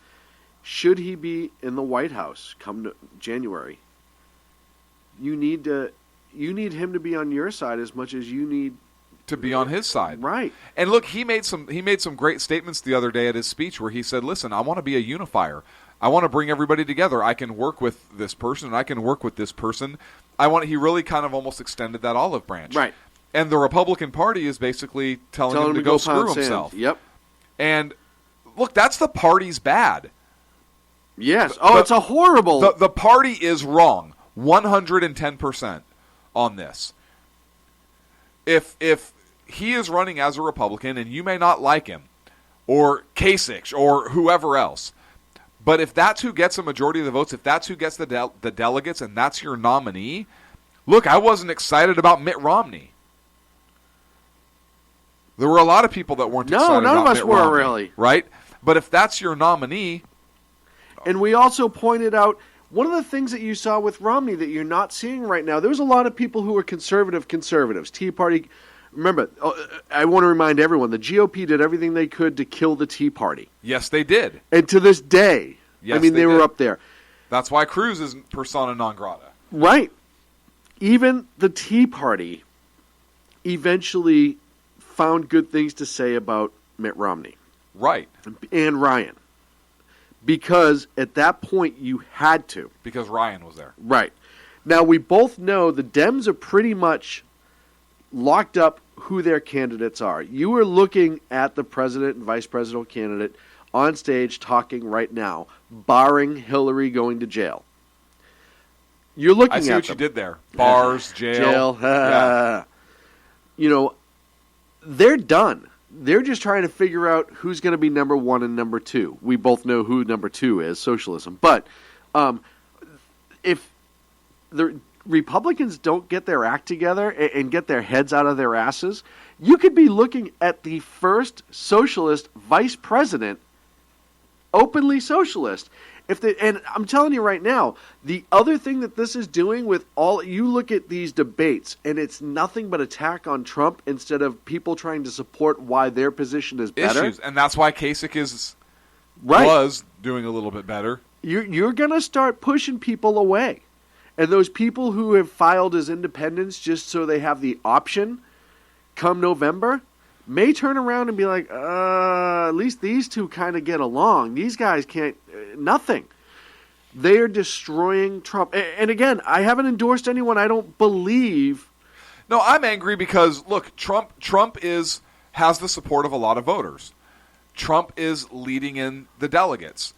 should he be in the White House come January, you need him to be on your side as much as you need to be on his side. Right. And look, he made some great statements the other day at his speech where he said, listen, I want to be a unifier. I want to bring everybody together. I can work with this person, and I can work with this person. He really kind of almost extended that olive branch. Right. And the Republican Party is basically telling him to go screw himself. Sand. Yep. And look, that's the party's bad. Yes. It's a horrible. The party is wrong, 110% on this. If he is running as a Republican, and you may not like him, or Kasich, or whoever else, but if that's who gets a majority of the votes, if that's who gets the delegates, and that's your nominee, look, I wasn't excited about Mitt Romney. There were a lot of people that weren't excited about Mitt Romney. No, none of us were, really. Right? But if that's your nominee... And we also pointed out, one of the things that you saw with Romney that you're not seeing right now, there was a lot of people who were conservatives, Tea Party. Remember, I want to remind everyone, the GOP did everything they could to kill the Tea Party. Yes, they did. And to this day, yes, they were up there. That's why Cruz is persona non grata. Right. Even the Tea Party eventually found good things to say about Mitt Romney. Right. And Ryan. Because at that point you had to. Because Ryan was there. Right. Now we both know the Dems are pretty much locked up who their candidates are. You are looking at the president and vice presidential candidate on stage talking right now, barring Hillary going to jail. You're looking at them. I see what you did there. Bars, jail. Yeah. They're done. They're just trying to figure out who's going to be number one and number two. We both know who number two is, socialism. But if the Republicans don't get their act together and get their heads out of their asses, you could be looking at the first socialist vice president, openly socialist. And I'm telling you right now, the other thing that this is doing with you look at these debates, and it's nothing but attack on Trump instead of people trying to support why their position is better. Issues, and that's why Kasich was doing a little bit better. You're going to start pushing people away. And those people who have filed as independents just so they have the option come November, may turn around and be like, at least these two kind of get along. These guys can't, nothing. They are destroying Trump. And again, I haven't endorsed anyone I don't believe. No, I'm angry because, look, Trump has the support of a lot of voters. Trump is leading in the delegates.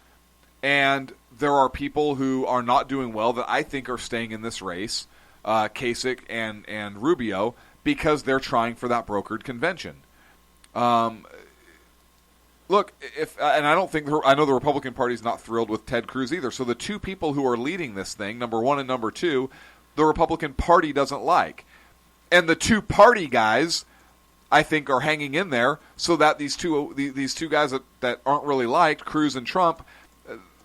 And there are people who are not doing well that I think are staying in this race, Kasich and Rubio, because they're trying for that brokered convention. Look, I know the Republican Party is not thrilled with Ted Cruz either. So the two people who are leading this thing, number one and number two, the Republican Party doesn't like. And the two party guys, I think, are hanging in there so that these two guys that aren't really liked, Cruz and Trump,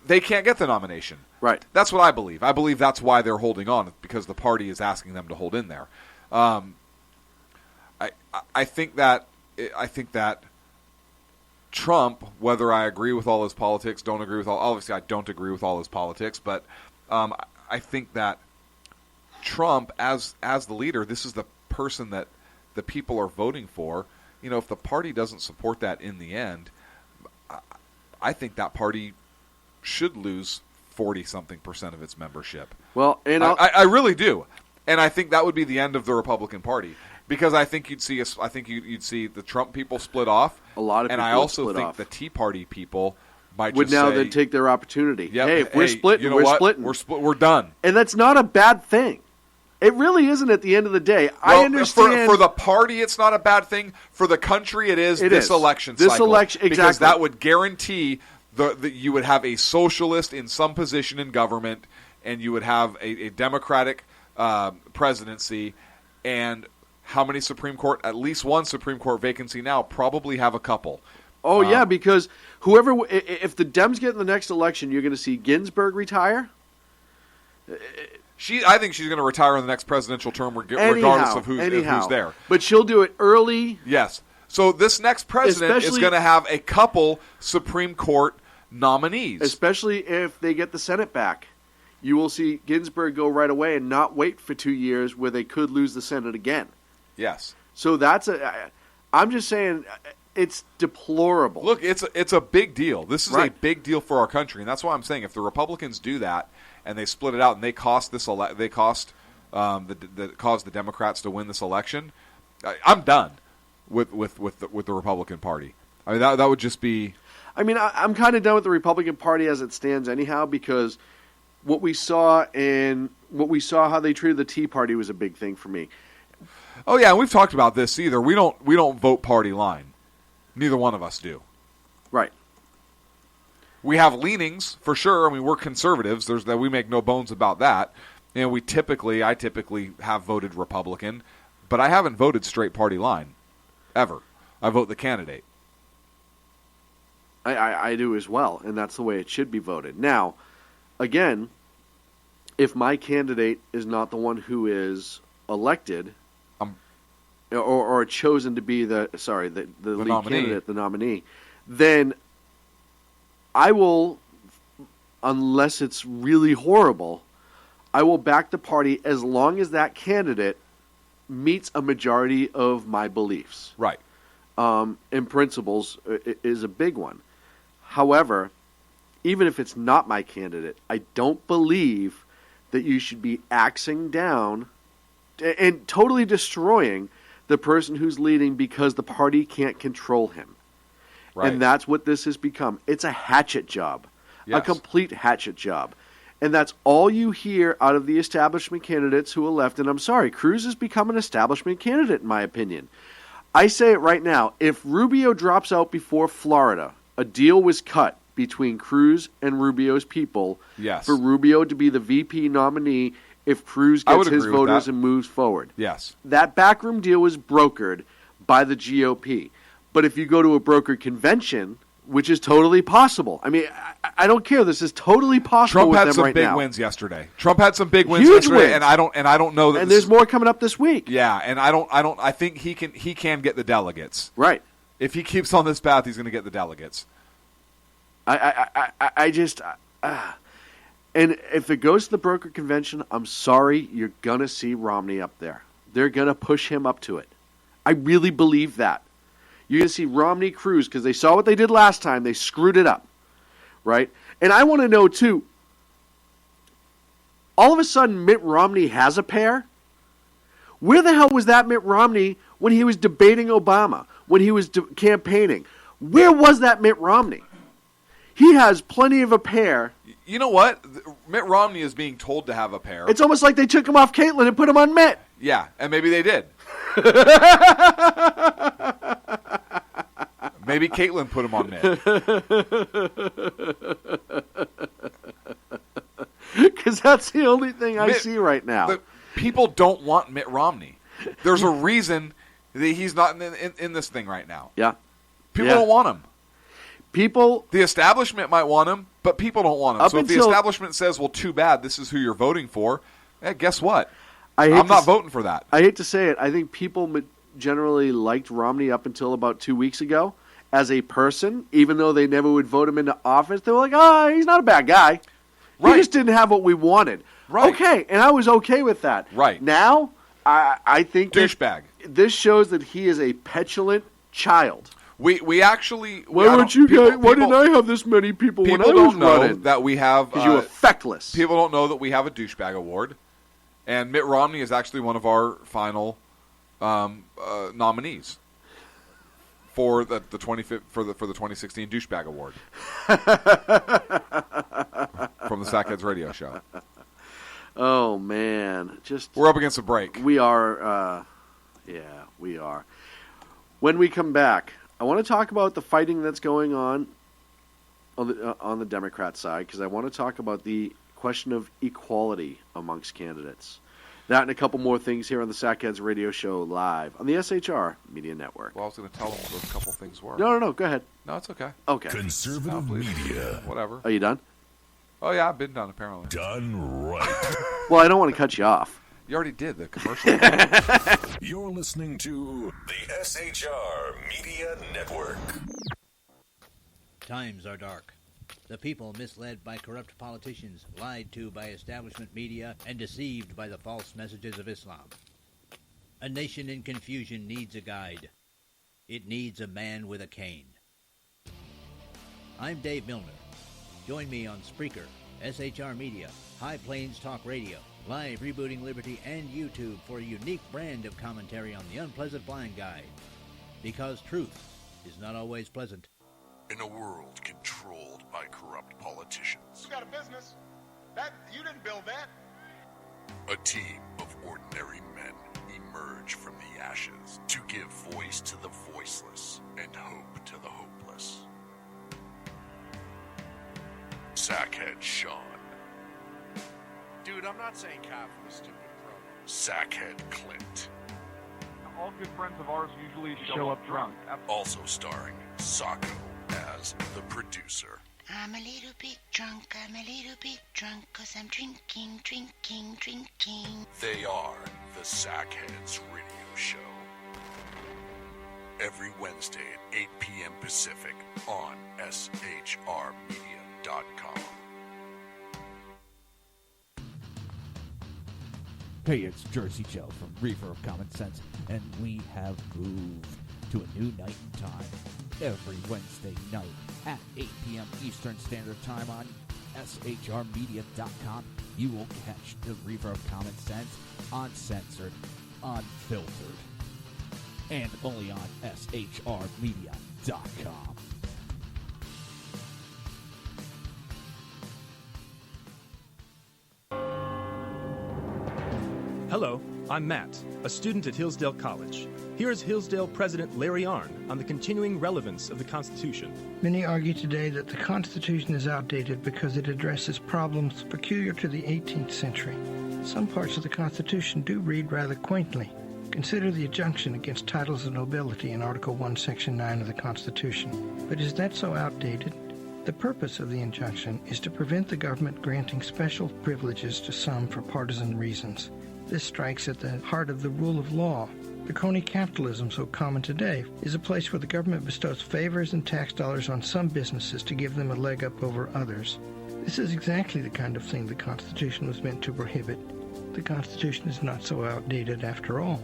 they can't get the nomination. Right. That's what I believe. I believe that's why they're holding on, because the party is asking them to hold in there. I think that Trump, whether I agree with all his politics, don't agree with all. Obviously, I don't agree with all his politics, but I think that Trump, as the leader, this is the person that the people are voting for. You know, if the party doesn't support that in the end, I think that party should lose 40-something% of its membership. Well, and I really do, and I think that would be the end of the Republican Party, because I think you'd see the Trump people split off. A lot of people and I also think off. the Tea Party people might would just now say, then take their opportunity. Yep, hey, if we're splitting, you know we're what? splitting. We're done. And that's not a bad thing. It really isn't at the end of the day. Well, I understand. For the party, it's not a bad thing. For the country, it is. Election cycle. This election, exactly. Because that would guarantee that you would have a socialist in some position in government, and you would have a Democratic presidency. And how many Supreme Court? At least one Supreme Court vacancy now. Probably have a couple. Oh, yeah, because if the Dems get in the next election, you're going to see Ginsburg retire. I think she's going to retire in the next presidential term, regardless of who's there. But she'll do it early. Yes. So this next president is going to have a couple Supreme Court nominees. Especially if they get the Senate back. You will see Ginsburg go right away and not wait for 2 years where they could lose the Senate again. Yes. So I'm just saying, it's deplorable. Look, it's a big deal. This is a big deal for our country, and that's why I'm saying if the Republicans do that and they split it out and they caused the Democrats to win this election, I'm done with the Republican Party. I mean that would just be. I mean, I'm kind of done with the Republican Party as it stands anyhow, because what we saw how they treated the Tea Party was a big thing for me. Oh yeah, and we've talked about this either. We don't vote party line. Neither one of us do. Right. We have leanings for sure. I mean, we're conservatives. We make no bones about that. You know, I typically have voted Republican, but I haven't voted straight party line ever. I vote the candidate. I do as well, and that's the way it should be voted. Now, again, if my candidate is not the one who is elected, or chosen to be the lead nominee. candidate, the nominee, then I will, unless it's really horrible, I will back the party as long as that candidate meets a majority of my beliefs. Right. And principles is a big one. However, even if it's not my candidate, I don't believe that you should be axing down and totally destroying the person who's leading because the party can't control him. Right. And that's what this has become. It's a hatchet job, a complete hatchet job. And that's all you hear out of the establishment candidates who are left. And I'm sorry, Cruz has become an establishment candidate, in my opinion. I say it right now. If Rubio drops out before Florida, a deal was cut between Cruz and Rubio's people for Rubio to be the VP nominee if Cruz gets his voters and moves forward. Yes. That backroom deal was brokered by the GOP. But if you go to a brokered convention, which is totally possible. I mean, I don't care. This is totally possible with them right now. Trump had some big wins yesterday. Trump had some big wins yesterday, and I don't know that. And there's more coming up this week. Yeah, and I think he can get the delegates. Right. If he keeps on this path, he's going to get the delegates. And if it goes to the broker convention, I'm sorry, you're going to see Romney up there. They're going to push him up to it. I really believe that. You're going to see Romney Cruz, because they saw what they did last time. They screwed it up, right? And I want to know, too, all of a sudden Mitt Romney has a pair? Where the hell was that Mitt Romney when he was debating Obama, when he was campaigning? Where was that Mitt Romney? He has plenty of a pair. You know what? Mitt Romney is being told to have a pair. It's almost like they took him off Caitlyn and put him on Mitt. Yeah, and maybe they did. Maybe Caitlyn put him on Mitt. Because that's the only thing I see right now. People don't want Mitt Romney. There's a reason that he's not in this thing right now. Yeah. People don't want him. The establishment might want him, but people don't want him. So if the establishment says, well, too bad, this is who you're voting for, guess what? I'm not voting for that. I hate to say it. I think people generally liked Romney up until about 2 weeks ago as a person, even though they never would vote him into office. They were like, he's not a bad guy. Right. He just didn't have what we wanted. Right. Okay, and I was okay with that. Right. Now, I think douchebag. This shows that he is a petulant child. We actually... Why didn't I have this many people when I was running? People don't know that we have... Because you were feckless. People don't know that we have a douchebag award. And Mitt Romney is actually one of our final nominees for the 2016 douchebag award from the Sackheads radio show. Oh man, we're up against a break. We are, we are. When we come back, I want to talk about the fighting that's going on the Democrat side, because I want to talk about the question of equality amongst candidates. That and a couple more things here on the Sackheads radio show live on the SHR Media Network. Well, I was going to tell them what those couple things were. No, go ahead. No, it's okay. Okay. Conservative media. Whatever. Are you done? Oh, yeah, I've been done, apparently. Done right. Well, I don't want to cut you off. You already did the commercial. You're listening to the SHR Media Network. Times are dark. The people misled by corrupt politicians, lied to by establishment media, and deceived by the false messages of Islam. A nation in confusion needs a guide. It needs a man with a cane. I'm Dave Milner. Join me on Spreaker, SHR Media, High Plains Talk Radio, Live Rebooting Liberty, and YouTube for a unique brand of commentary on the Unpleasant Blind Guide. Because truth is not always pleasant. In a world controlled by corrupt politicians, You got a business. You didn't build that. a team of ordinary men emerge from the ashes to give voice to the voiceless and hope to the hopeless. Sackhead Sean, Dude, I'm not saying Kafka was stupid, bro. Sackhead Clint, All good friends of ours usually show up drunk. also starring Sacco as the producer. I'm a little bit drunk, cause I'm drinking. They are the Sackheads Radio Show. Every Wednesday at 8 p.m. Pacific on shrmedia.com. Hey, it's Jersey Joe from Reefer of Common Sense, and we have moved to a new night and time. Every Wednesday night at 8 p.m. Eastern Standard Time on shrmedia.com, you will catch the Reefer of Common Sense uncensored, unfiltered, and only on shrmedia.com. Hello, I'm Matt, a student at Hillsdale College. Here's Hillsdale President Larry Arnn on the continuing relevance of the Constitution. Many argue today that the Constitution is outdated because it addresses problems peculiar to the 18th century. Some parts of the Constitution do read rather quaintly. Consider the injunction against titles of nobility in Article 1, Section 9 of the Constitution. But is that so outdated? The purpose of the injunction is to prevent the government granting special privileges to some for partisan reasons. This strikes at the heart of the rule of law. The crony capitalism so common today is a place where the government bestows favors and tax dollars on some businesses to give them a leg up over others. This is exactly the kind of thing the Constitution was meant to prohibit. The Constitution is not so outdated after all.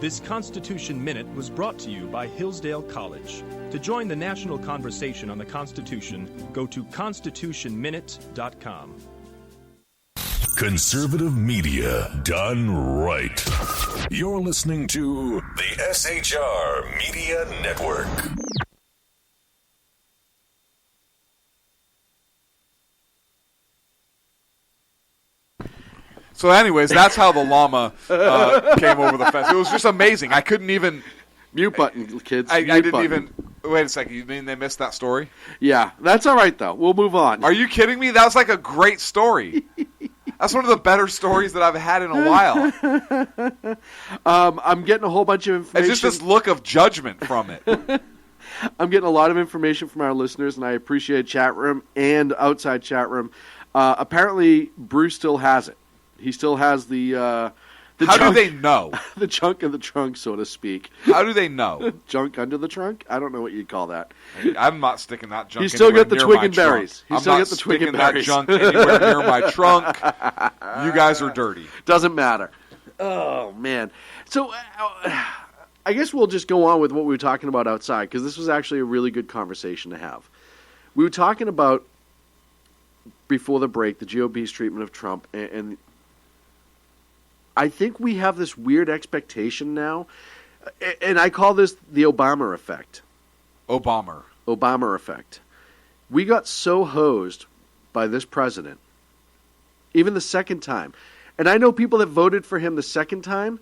This Constitution Minute was brought to you by Hillsdale College. To join the national conversation on the Constitution, go to constitutionminute.com. Conservative media done right. You're listening to the SHR Media Network. So anyways, that's how the llama came over the fence. It was just amazing. I couldn't even... Mute button, kids. I Mute didn't button. even... Wait a second. You mean they missed that story? Yeah, that's all right, though. We'll move on. Are you kidding me? That was like a great story. That's one of the better stories that I've had in a while. I'm getting a whole bunch of information. It's just this look of judgment from it. I'm getting a lot of information from our listeners, and I appreciate chat room and outside chat room. Apparently, Bruce still has it. He still has the How junk, do they know? The junk in the trunk, so to speak. How do they know? Junk under the trunk? I don't know what you'd call that. I'm not sticking that junk. He's still anywhere got the near twig my and berries. trunk. He's I'm still not got the twig and sticking berries. that junk anywhere near my trunk. You guys are dirty. Doesn't matter. Oh man. So I guess we'll just go on with what we were talking about outside, because this was actually a really good conversation to have. We were talking about before the break the GOP's treatment of Trump, and I think we have this weird expectation now, and I call this the Obama effect. Obama effect. We got so hosed by this president, even the second time. And I know people that voted for him the second time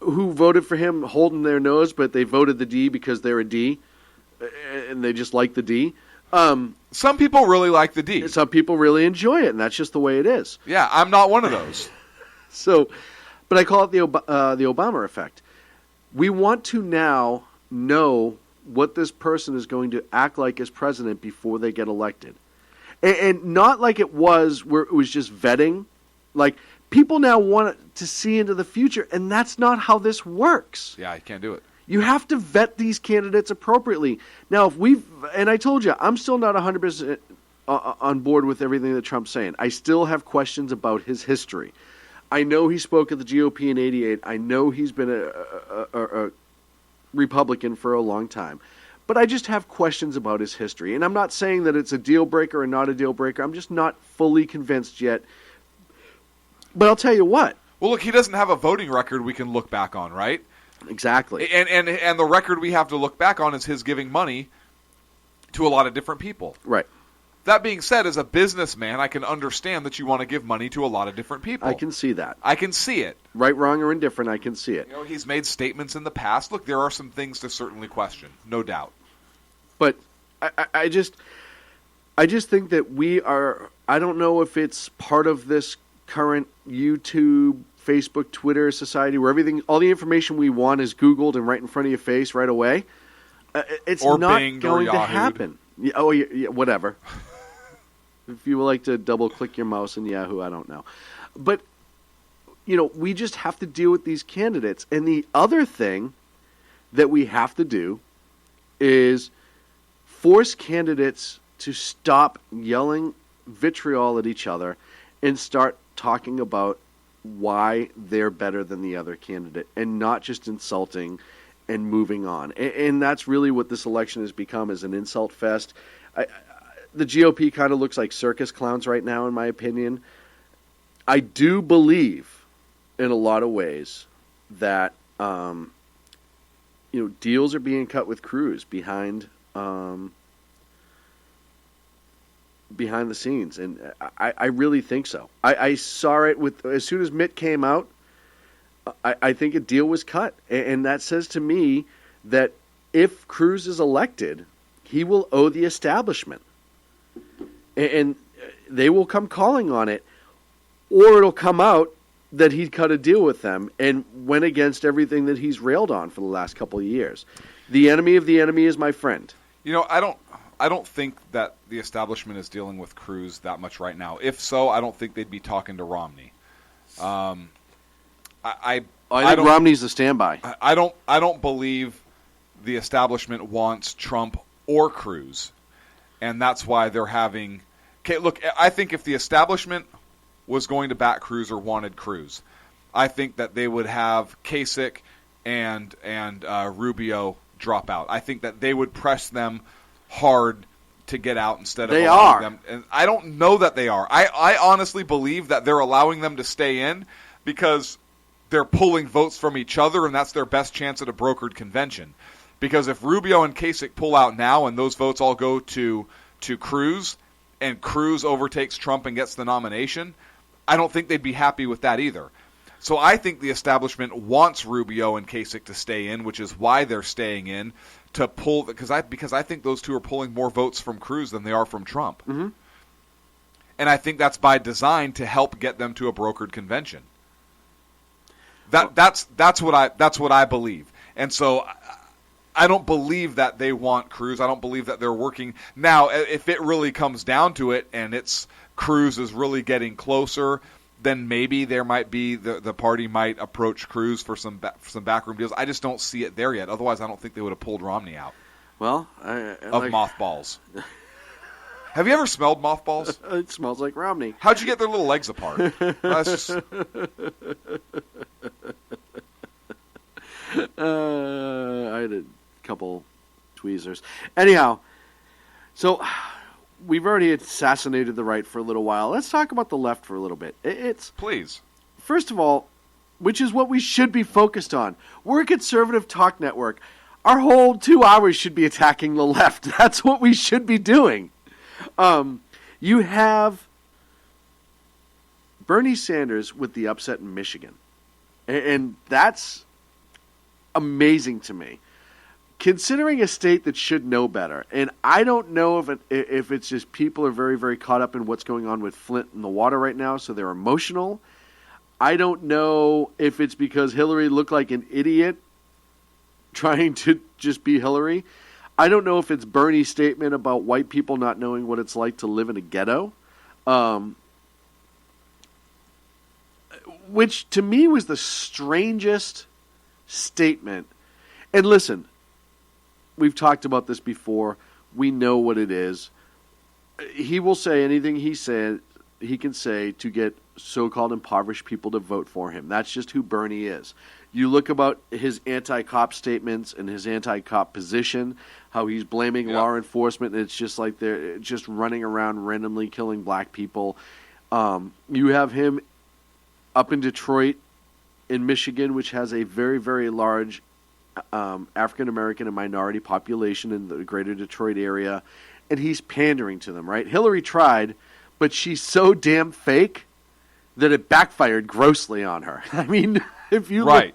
who voted for him holding their nose, but they voted the D because they're a D, and they just like the D. Some people really like the D. Some people really enjoy it, and that's just the way it is. Yeah, I'm not one of those. So, but I call it the Obama effect. We want to now know what this person is going to act like as president before they get elected. And not like it was where it was just vetting. Like, people now want to see into the future, and that's not how this works. Yeah, I can't do it. You have to vet these candidates appropriately. Now, and I told you, I'm still not 100% on board with everything that Trump's saying. I still have questions about his history. I know he spoke at the GOP in '88. I know he's been a Republican for a long time. But I just have questions about his history. And I'm not saying that it's a deal breaker or not a deal breaker. I'm just not fully convinced yet. But I'll tell you what. Well, look, he doesn't have a voting record we can look back on, right? Exactly. And the record we have to look back on is his giving money to a lot of different people. Right. That being said, as a businessman, I can understand that you want to give money to a lot of different people. I can see that. I can see it. Right, wrong, or indifferent, I can see it. You know, he's made statements in the past. Look, there are some things to certainly question, no doubt. But I just think that we are, I don't know if it's part of this current YouTube, Facebook, Twitter society where all the information we want is Googled and right in front of your face right away. It's or not Binged going or to Yahoo'd. happen. Yeah, whatever. If you would like to double-click your mouse in Yahoo, I don't know. But, we just have to deal with these candidates. And the other thing that we have to do is force candidates to stop yelling vitriol at each other and start talking about why they're better than the other candidate and not just insulting and moving on. And that's really what this election has become, is an insult fest. The GOP kind of looks like circus clowns right now, in my opinion. I do believe, in a lot of ways, that deals are being cut with Cruz behind the scenes, and I really think so. I saw it as soon as Mitt came out. I think a deal was cut, and that says to me that if Cruz is elected, he will owe the establishment. And they will come calling on it, or it'll come out that he cut a deal with them and went against everything that he's railed on for the last couple of years. The enemy of the enemy is my friend. I don't think that the establishment is dealing with Cruz that much right now. If so, I don't think they'd be talking to Romney. I think Romney's the standby. I don't believe the establishment wants Trump or Cruz, and that's why they're having. Okay, look, I think if the establishment was going to back Cruz or wanted Cruz, I think that they would have Kasich and Rubio drop out. I think that they would press them hard to get out instead of allowing them. And I don't know that they are. I honestly believe that they're allowing them to stay in because they're pulling votes from each other, and that's their best chance at a brokered convention. Because if Rubio and Kasich pull out now and those votes all go to Cruz, and Cruz overtakes Trump and gets the nomination, I don't think they'd be happy with that either. So I think the establishment wants Rubio and Kasich to stay in, which is why they're staying in, to pull because I think those two are pulling more votes from Cruz than they are from Trump. Mm-hmm. And I think that's by design to help get them to a brokered convention. That's what I believe. And so I don't believe that they want Cruz. I don't believe that they're working. Now, if it really comes down to it and it's Cruz is really getting closer, then maybe there might be the party might approach Cruz for some backroom deals. I just don't see it there yet. Otherwise, I don't think they would have pulled Romney out. Well, of mothballs. Have you ever smelled mothballs? It smells like Romney. How'd you get their little legs apart? That's just... I had a couple tweezers. Anyhow, so we've already assassinated the right for a little while. Let's talk about the left for a little bit. Please. First of all, which is what we should be focused on. We're a conservative talk network. Our whole 2 hours should be attacking the left. That's what we should be doing. You have Bernie Sanders with the upset in Michigan. And that's amazing to me. Considering a state that should know better, and I don't know if it's just people are very, very caught up in what's going on with Flint in the water right now, so they're emotional. I don't know if it's because Hillary looked like an idiot trying to just be Hillary. I don't know if it's Bernie's statement about white people not knowing what it's like to live in a ghetto, which to me was the strangest statement. And listen, we've talked about this before. We know what it is. He will say anything he can say to get so-called impoverished people to vote for him. That's just who Bernie is. You look about his anti-cop statements and his anti-cop position, how he's blaming law enforcement, and it's just like they're just running around randomly killing black people. You have him up in Detroit, in Michigan, which has a very, very large African-American and minority population in the greater Detroit area, and he's pandering to them, right? Hillary tried, but she's so damn fake that it backfired grossly on her. I mean, if you look,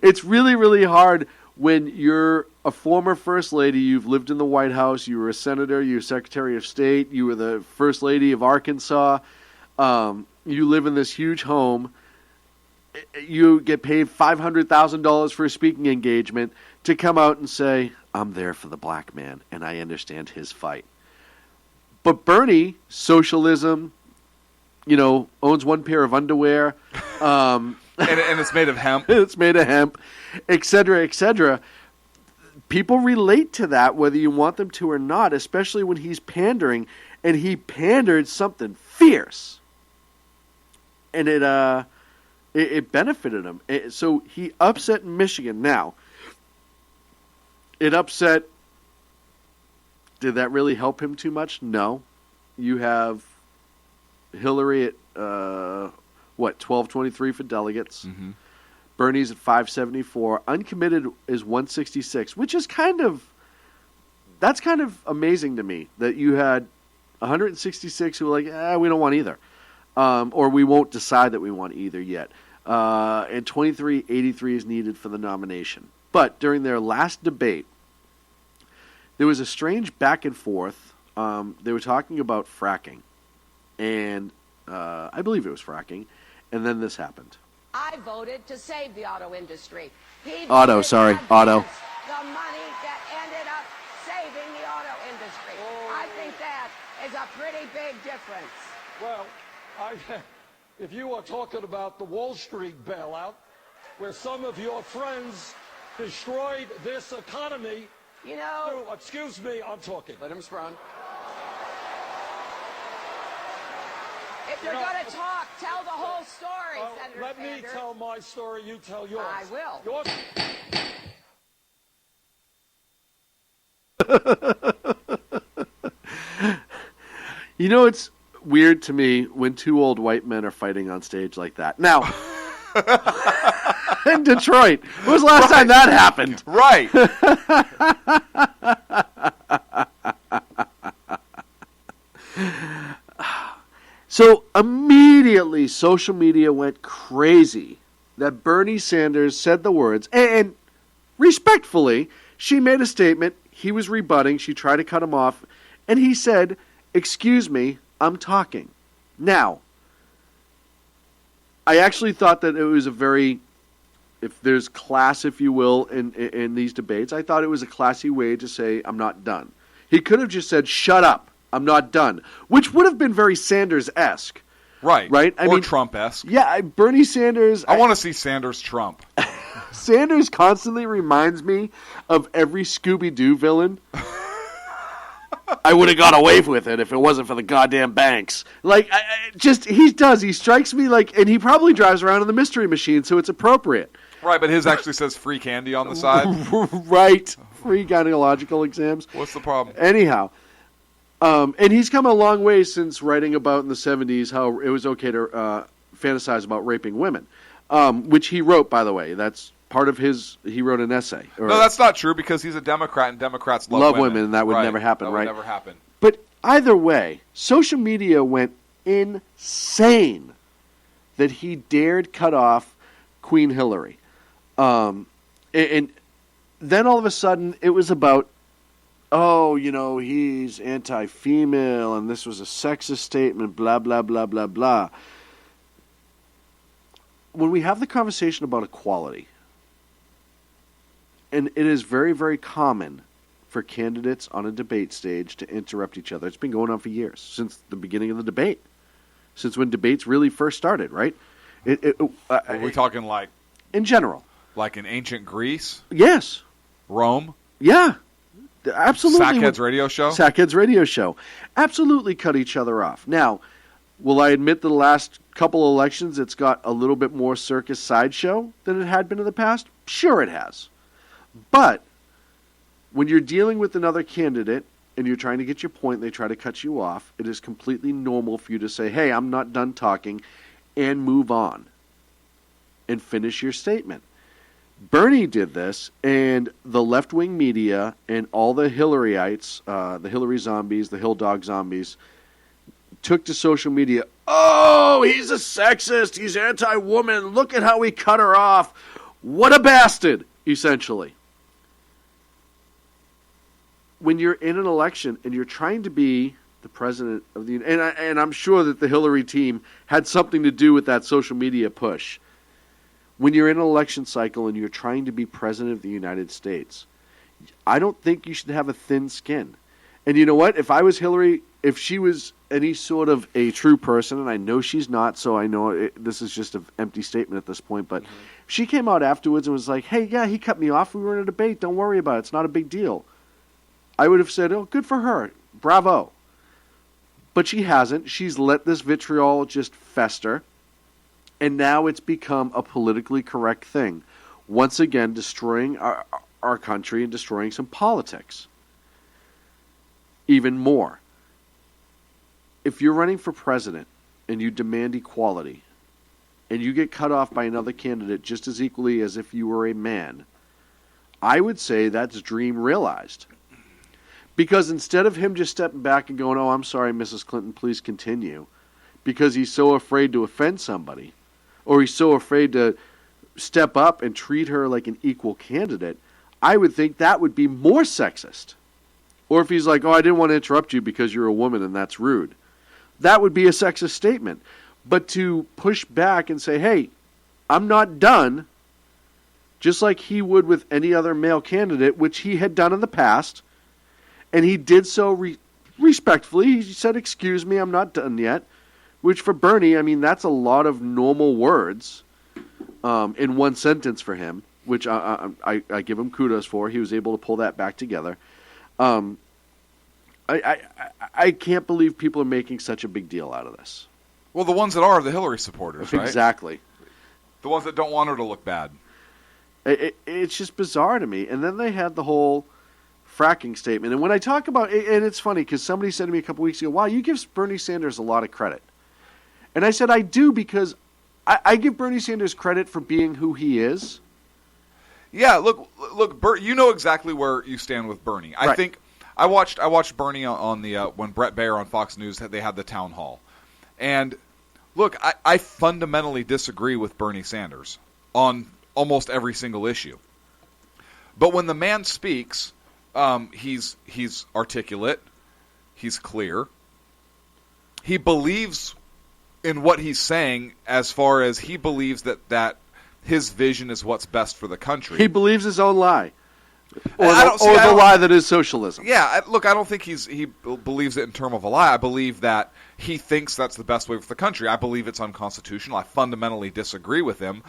it's really, really hard when you're a former first lady, you've lived in the White House, you were a senator, you were Secretary of State, you were the first lady of Arkansas, you live in this huge home, you get paid $500,000 for a speaking engagement to come out and say, I'm there for the black man, and I understand his fight. But Bernie, socialism, owns one pair of underwear. And it's made of hemp. It's made of hemp, et cetera, et cetera. People relate to that whether you want them to or not, especially when he's pandering. And he pandered something fierce. And it benefited him. So he upset Michigan. Now, it upset... Did that really help him too much? No. You have Hillary at, 1223 for delegates. Mm-hmm. Bernie's at 574. Uncommitted is 166, which is that's kind of amazing to me that you had 166 who were like, we don't want either. Or we won't decide that we want either yet. And 2383 is needed for the nomination. But during their last debate, there was a strange back and forth. They were talking about fracking. And I believe it was fracking. And then this happened. I voted to save the auto industry. Auto. The money that ended up saving the auto industry. I think that is a pretty big difference. Well, if you are talking about the Wall Street bailout, where some of your friends destroyed this economy... excuse me, I'm talking. Let him respond. If you're going to talk, tell the whole story, Senator Let Sanders. me tell my story, you tell yours. I will. You know, it's weird to me when two old white men are fighting on stage like that. Now, in Detroit, when was the last time that happened? Right. So immediately, social media went crazy that Bernie Sanders said the words, and respectfully, she made a statement. He was rebutting. She tried to cut him off, and he said, "Excuse me, I'm talking." Now, I actually thought that it was a very, if there's class, if you will, in these debates, I thought it was a classy way to say, "I'm not done." He could have just said, "Shut up, I'm not done," which would have been very Sanders-esque. Right. Right? Or Trump-esque. Yeah, Bernie Sanders. I want to see Sanders Trump. Sanders constantly reminds me of every Scooby-Doo villain. I would have got away with it if it wasn't for the goddamn banks. Like, he does. He strikes me like, and he probably drives around in the Mystery Machine, so it's appropriate. Right, but his actually says free candy on the side. Right. Free gynecological exams. What's the problem? Anyhow. And he's come a long way since writing about in the 70s how it was okay to fantasize about raping women, which he wrote, by the way. That's part of he wrote an essay. No, that's not true because he's a Democrat and Democrats love women, and that would right. never happen, that right? Would never happen. But either way, social media went insane that he dared cut off Queen Hillary. And then all of a sudden it was about, oh, he's anti-female and this was a sexist statement, blah, blah, blah, blah, blah. When we have the conversation about equality, and it is very, very common for candidates on a debate stage to interrupt each other. It's been going on for years, since the beginning of the debate, since when debates really first started, right? Are we talking like... In general. Like in ancient Greece? Yes. Rome? Yeah. Absolutely. Sackhead's radio show? Sackhead's radio show. Absolutely cut each other off. Now, will I admit the last couple elections it's got a little bit more circus sideshow than it had been in the past? Sure it has. But when you're dealing with another candidate and you're trying to get your point, they try to cut you off, it is completely normal for you to say, hey, I'm not done talking, and move on and finish your statement. Bernie did this, and the left-wing media and all the Hillaryites, the Hillary zombies, the Hill Dog zombies, took to social media, oh, he's a sexist, he's anti-woman, look at how he cut her off. What a bastard, essentially. When you're in an election and you're trying to be the president of the and I'm sure that the Hillary team had something to do with that social media push. When you're in an election cycle and you're trying to be president of the United States, I don't think you should have a thin skin. And you know what? If I was Hillary, if she was any sort of a true person, and I know she's not, so I know this is just an empty statement at this point, but if she came out afterwards and was like, hey, yeah, he cut me off, we were in a debate, don't worry about it, it's not a big deal. I would have said, oh, good for her. Bravo. But she hasn't. She's let this vitriol just fester. And now it's become a politically correct thing. Once again, destroying our country and destroying some politics. Even more. If you're running for president and you demand equality and you get cut off by another candidate just as equally as if you were a man, I would say that's dream realized. Because instead of him just stepping back and going, oh, I'm sorry, Mrs. Clinton, please continue, because he's so afraid to offend somebody, or he's so afraid to step up and treat her like an equal candidate, I would think that would be more sexist. Or if he's like, oh, I didn't want to interrupt you because you're a woman and that's rude. That would be a sexist statement. But to push back and say, hey, I'm not done, just like he would with any other male candidate, which he had done in the past, and he did so respectfully. He said, excuse me, I'm not done yet. Which for Bernie, I mean, that's a lot of normal words in one sentence for him, which I give him kudos for. He was able to pull that back together. I can't believe people are making such a big deal out of this. Well, the ones that are the Hillary supporters, right? Exactly. The ones that don't want her to look bad. It's just bizarre to me. And then they had the whole fracking statement. And when I talk about, and it's funny because somebody said to me a couple weeks ago, wow, you give Bernie Sanders a lot of credit. And I said, I do, because I give Bernie Sanders credit for being who he is. Yeah, look, Bert, you know exactly where you stand with Bernie. I think I watched Bernie on the when Brett Baer on Fox News they had the town hall, and look, I fundamentally disagree with Bernie Sanders on almost every single issue. But when the man speaks, he's articulate, he's clear, he believes in what he's saying as far as he believes that his vision is what's best for the country. He believes his own lie. Or the lie that is socialism. Yeah, look, I don't think he believes it in terms of a lie. I believe that he thinks that's the best way for the country. I believe it's unconstitutional. I fundamentally disagree with him.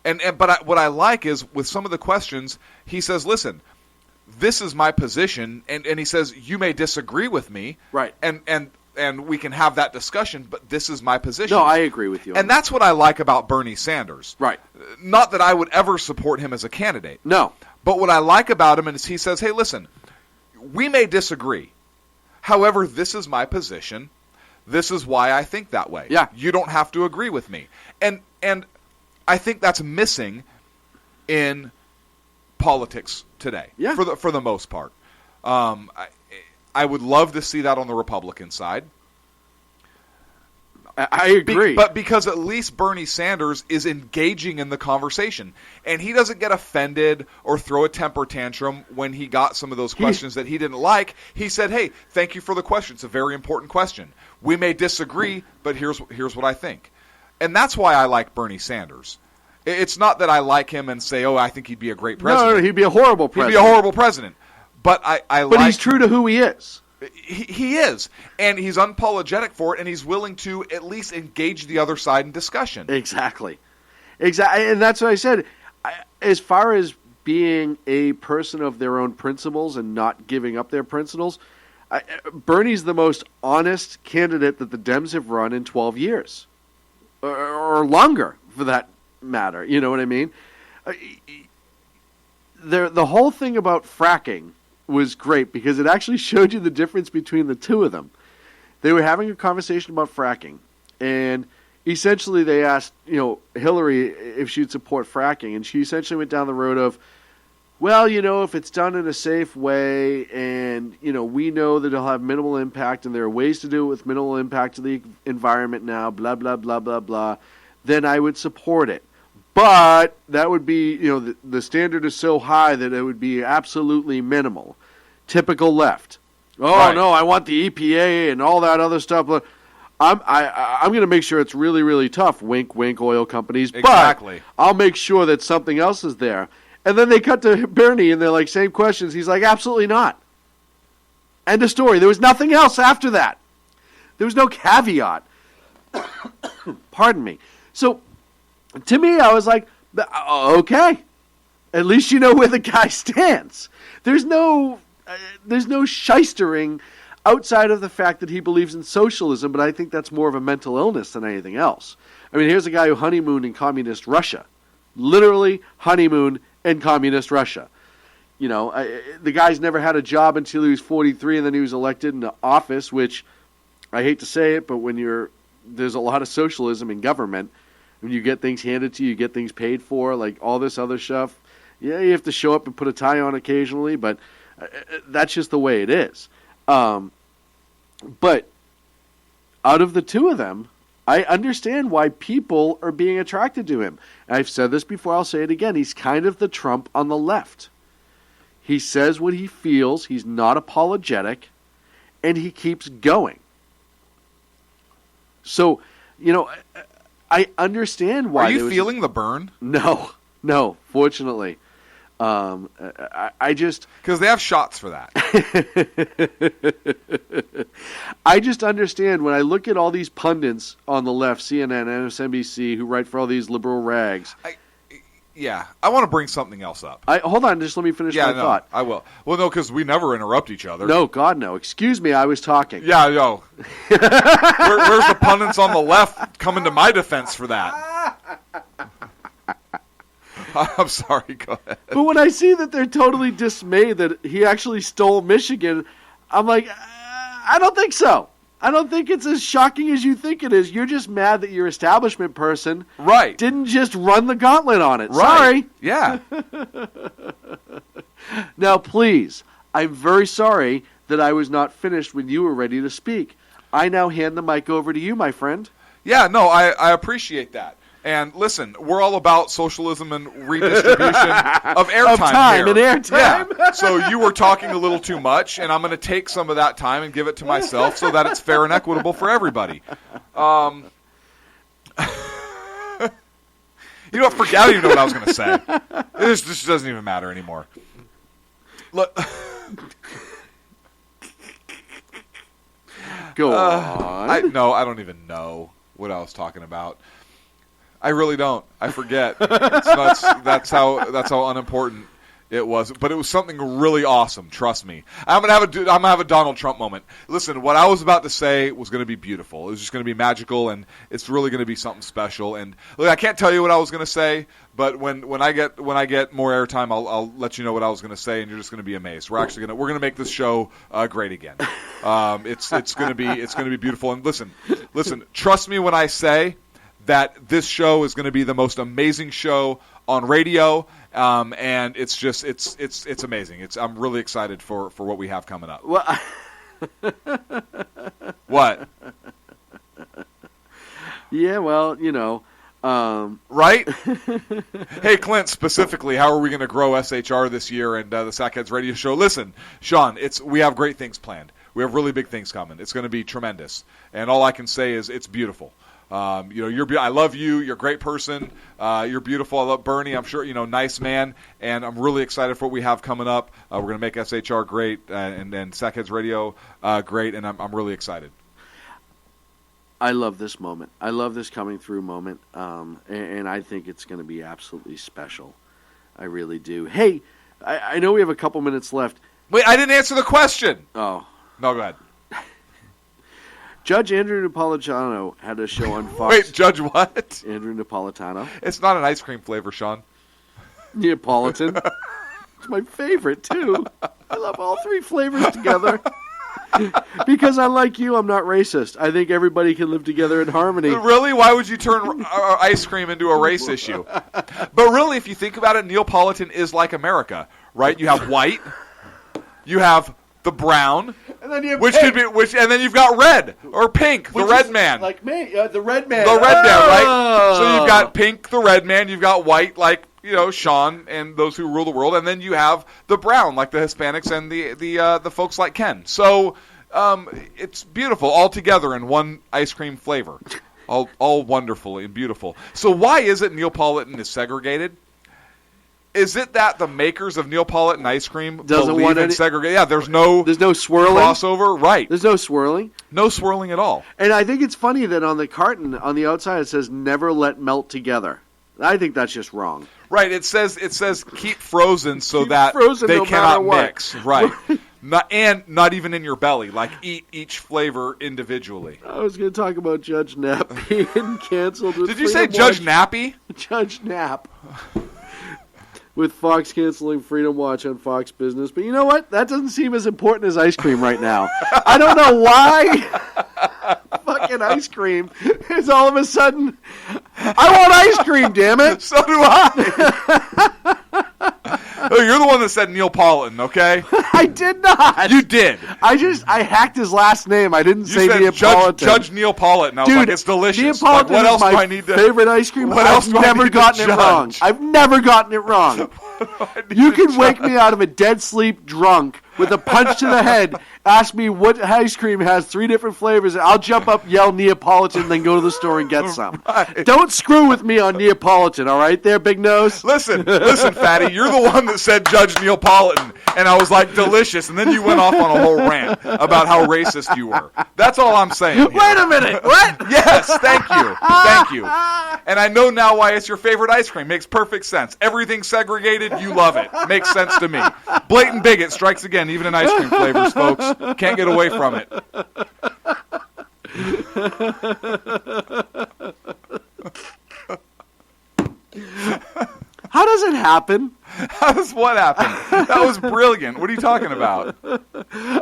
But what I like is, with some of the questions, he says, listen, this is my position, and he says, you may disagree with me. Right. And we can have that discussion, but this is my position. No, I agree with you. And that's what I like about Bernie Sanders. Right. Not that I would ever support him as a candidate. No. But what I like about him is he says, hey, listen, we may disagree. However, this is my position. This is why I think that way. Yeah. You don't have to agree with me. And I think that's missing in politics today. Yeah. For the most part. I would love to see that on the Republican side. I agree. But because at least Bernie Sanders is engaging in the conversation. And he doesn't get offended or throw a temper tantrum when he got some of those questions that he didn't like. He said, hey, thank you for the question. It's a very important question. We may disagree, but here's what I think. And that's why I like Bernie Sanders. It's not that I like him and say, oh, I think he'd be a great president. No, he'd be a horrible president. He'd be a horrible president. But But he's true to who he is. He is, and he's unapologetic for it, and he's willing to at least engage the other side in discussion. Exactly, and that's what I said. As far as being a person of their own principles and not giving up their principles, Bernie's the most honest candidate that the Dems have run in 12 years, or longer, for that matter. You know what I mean? The whole thing about fracking was great because it actually showed you the difference between the two of them. They were having a conversation about fracking, and essentially they asked, Hillary if she'd support fracking, and she essentially went down the road of, well, if it's done in a safe way, and we know that it'll have minimal impact, and there are ways to do it with minimal impact to the environment now, blah blah blah blah blah, then I would support it. But that would be, the standard is so high that it would be absolutely minimal. Typical left. Oh, right. No, I want the EPA and all that other stuff. I'm going to make sure it's really, really tough. Wink, wink, oil companies. Exactly. But I'll make sure that something else is there. And then they cut to Bernie, and they're like, same questions. He's like, absolutely not. End of story. There was nothing else after that. There was no caveat. Pardon me. So, to me, I was like, okay, at least you know where the guy stands. There's no shystering outside of the fact that he believes in socialism, but I think that's more of a mental illness than anything else. I mean, here's a guy who honeymooned in communist Russia. Literally honeymooned in communist Russia. The guy's never had a job until he was 43, and then he was elected into office, which, I hate to say it, but there's a lot of socialism in government. When you get things handed to you, you get things paid for, like all this other stuff. Yeah, you have to show up and put a tie on occasionally, but that's just the way it is. But out of the two of them, I understand why people are being attracted to him. I've said this before, I'll say it again. He's kind of the Trump on the left. He says what he feels, he's not apologetic, and he keeps going. So, I understand why. Are you feeling the burn? No, fortunately. I just... Because they have shots for that. I just understand when I look at all these pundits on the left, CNN, MSNBC, who write for all these liberal rags, Yeah, I want to bring something else up. Hold on, just let me finish my thought. I will. Well, no, because we never interrupt each other. No, God, no. Excuse me, I was talking. Yeah, no. Where's the pundits on the left coming to my defense for that? I'm sorry, go ahead. But when I see that they're totally dismayed that he actually stole Michigan, I'm like, I don't think so. I don't think it's as shocking as you think it is. You're just mad that your establishment person didn't just run the gauntlet on it. Right. Sorry. Yeah. Now, please, I'm very sorry that I was not finished when you were ready to speak. I now hand the mic over to you, my friend. Yeah, no, I appreciate that. And listen, we're all about socialism and redistribution of airtime time here. and airtime. Yeah. So you were talking a little too much, and I'm going to take some of that time and give it to myself so that it's fair and equitable for everybody. You know what? Forget. I don't even know what I was going to say. This just doesn't even matter anymore. Look. Go on. I don't even know what I was talking about. I really don't. I forget. That's how unimportant it was. But it was something really awesome. Trust me. I'm gonna have a Donald Trump moment. Listen, what I was about to say was going to be beautiful. It was just going to be magical, and it's really going to be something special. And look, I can't tell you what I was going to say, but when I get more airtime, I'll let you know what I was going to say, and you're just going to be amazed. We're gonna make this show great again. It's going to be beautiful. And listen. Trust me when I say that this show is going to be the most amazing show on radio, and it's amazing. I'm really excited for what we have coming up. Well, What? Yeah, well, right? Hey, Clint, specifically, how are we going to grow SHR this year and the Sackheads Radio Show? Listen, Sean, we have great things planned. We have really big things coming. It's going to be tremendous, and all I can say is it's beautiful. I love you. You're a great person. You're beautiful. I love Bernie. I'm sure, nice man. And I'm really excited for what we have coming up. We're going to make SHR great and Sackheads Radio great. And I'm really excited. I love this moment. I love this coming through moment. And I think it's going to be absolutely special. I really do. Hey, I know we have a couple minutes left. Wait, I didn't answer the question. Oh. No, go ahead. Judge Andrew Napolitano had a show on Fox. Wait, Judge what? Andrew Napolitano. It's not an ice cream flavor, Sean. Neapolitan. It's my favorite, too. I love all three flavors together. Because unlike you, I'm not racist. I think everybody can live together in harmony. Really? Why would you turn ice cream into a race issue? But really, if you think about it, Neapolitan is like America, right? You have white, you have the brown, and then you have and then you've got red or pink, the red man. Like me, the red man. The red man, right? So you've got pink, the red man, you've got white, like Sean and those who rule the world, and then you have the brown, like the Hispanics and the folks like Ken. So it's beautiful all together in one ice cream flavor, all wonderful and beautiful. So why is it Neapolitan is segregated? Is it that the makers of Neapolitan ice cream believe in segregation? Yeah, there's no swirling crossover, right? There's no swirling, no swirling at all. And I think it's funny that on the carton on the outside it says "Never let melt together." I think that's just wrong. Right. It says keep frozen so that they no cannot matter mix. Right. Not even in your belly. Like eat each flavor individually. I was going to talk about Judge Knapp being canceled. Did you say Judge Nappy? Judge Knapp. With Fox canceling Freedom Watch on Fox Business. But you know what? That doesn't seem as important as ice cream right now. I don't know why fucking ice cream is all of a sudden, I want ice cream, damn it. So do I. Oh, you're the one that said Neapolitan, okay? I did not. You did. I hacked his last name. I didn't say said Neapolitan. Judge Neapolitan. I was like, it's delicious. Neapolitan what else is my do I need to? Favorite ice cream. What else I've do I never need gotten to it wrong. judge? I've never gotten it wrong. You can wake me out of a dead sleep drunk with a punch to the head, and ask me what ice cream has 3 different flavors. I'll jump up, yell Neapolitan, then go to the store and get some. Right. Don't screw with me on Neapolitan, all right there, Big Nose? Listen, Fatty, you're the one that said Judge Neapolitan, and I was like, delicious, and then you went off on a whole rant about how racist you were. That's all I'm saying here. Wait a minute, what? Yes, thank you. And I know now why it's your favorite ice cream. Makes perfect sense. Everything segregated, you love it. Makes sense to me. Blatant bigot strikes again, even in ice cream flavors, folks. Can't get away from it. How does it happen? How does what happen? That was brilliant. What are you talking about?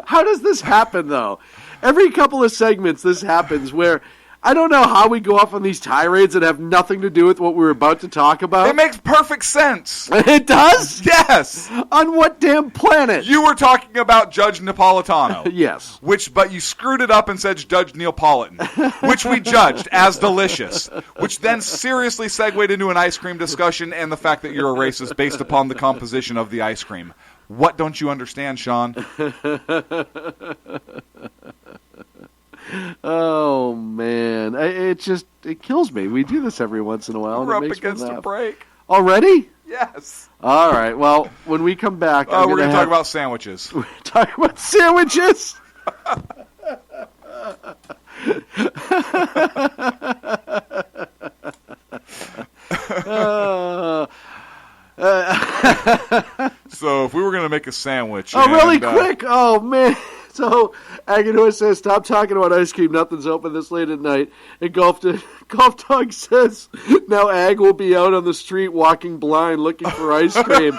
How does this happen, though? Every couple of segments, this happens where I don't know how we go off on these tirades that have nothing to do with what we were about to talk about. It makes perfect sense. It does? Yes. On what damn planet? You were talking about Judge Napolitano. Yes. But you screwed it up and said Judge Neapolitan, which we judged as delicious, which then seriously segued into an ice cream discussion and the fact that you're a racist based upon the composition of the ice cream. What don't you understand, Sean? Oh, man. It kills me. We do this every once in a while. We're and it up makes me against a laugh. break. Already? Yes. All right. Well, when we come back, we're going to talk about sandwiches. We're talking about sandwiches? So if we were going to make a sandwich... really quick. Oh, man. So Agador says, stop talking about ice cream. Nothing's open this late at night. And Golf Dog says, now Ag will be out on the street walking blind looking for ice cream.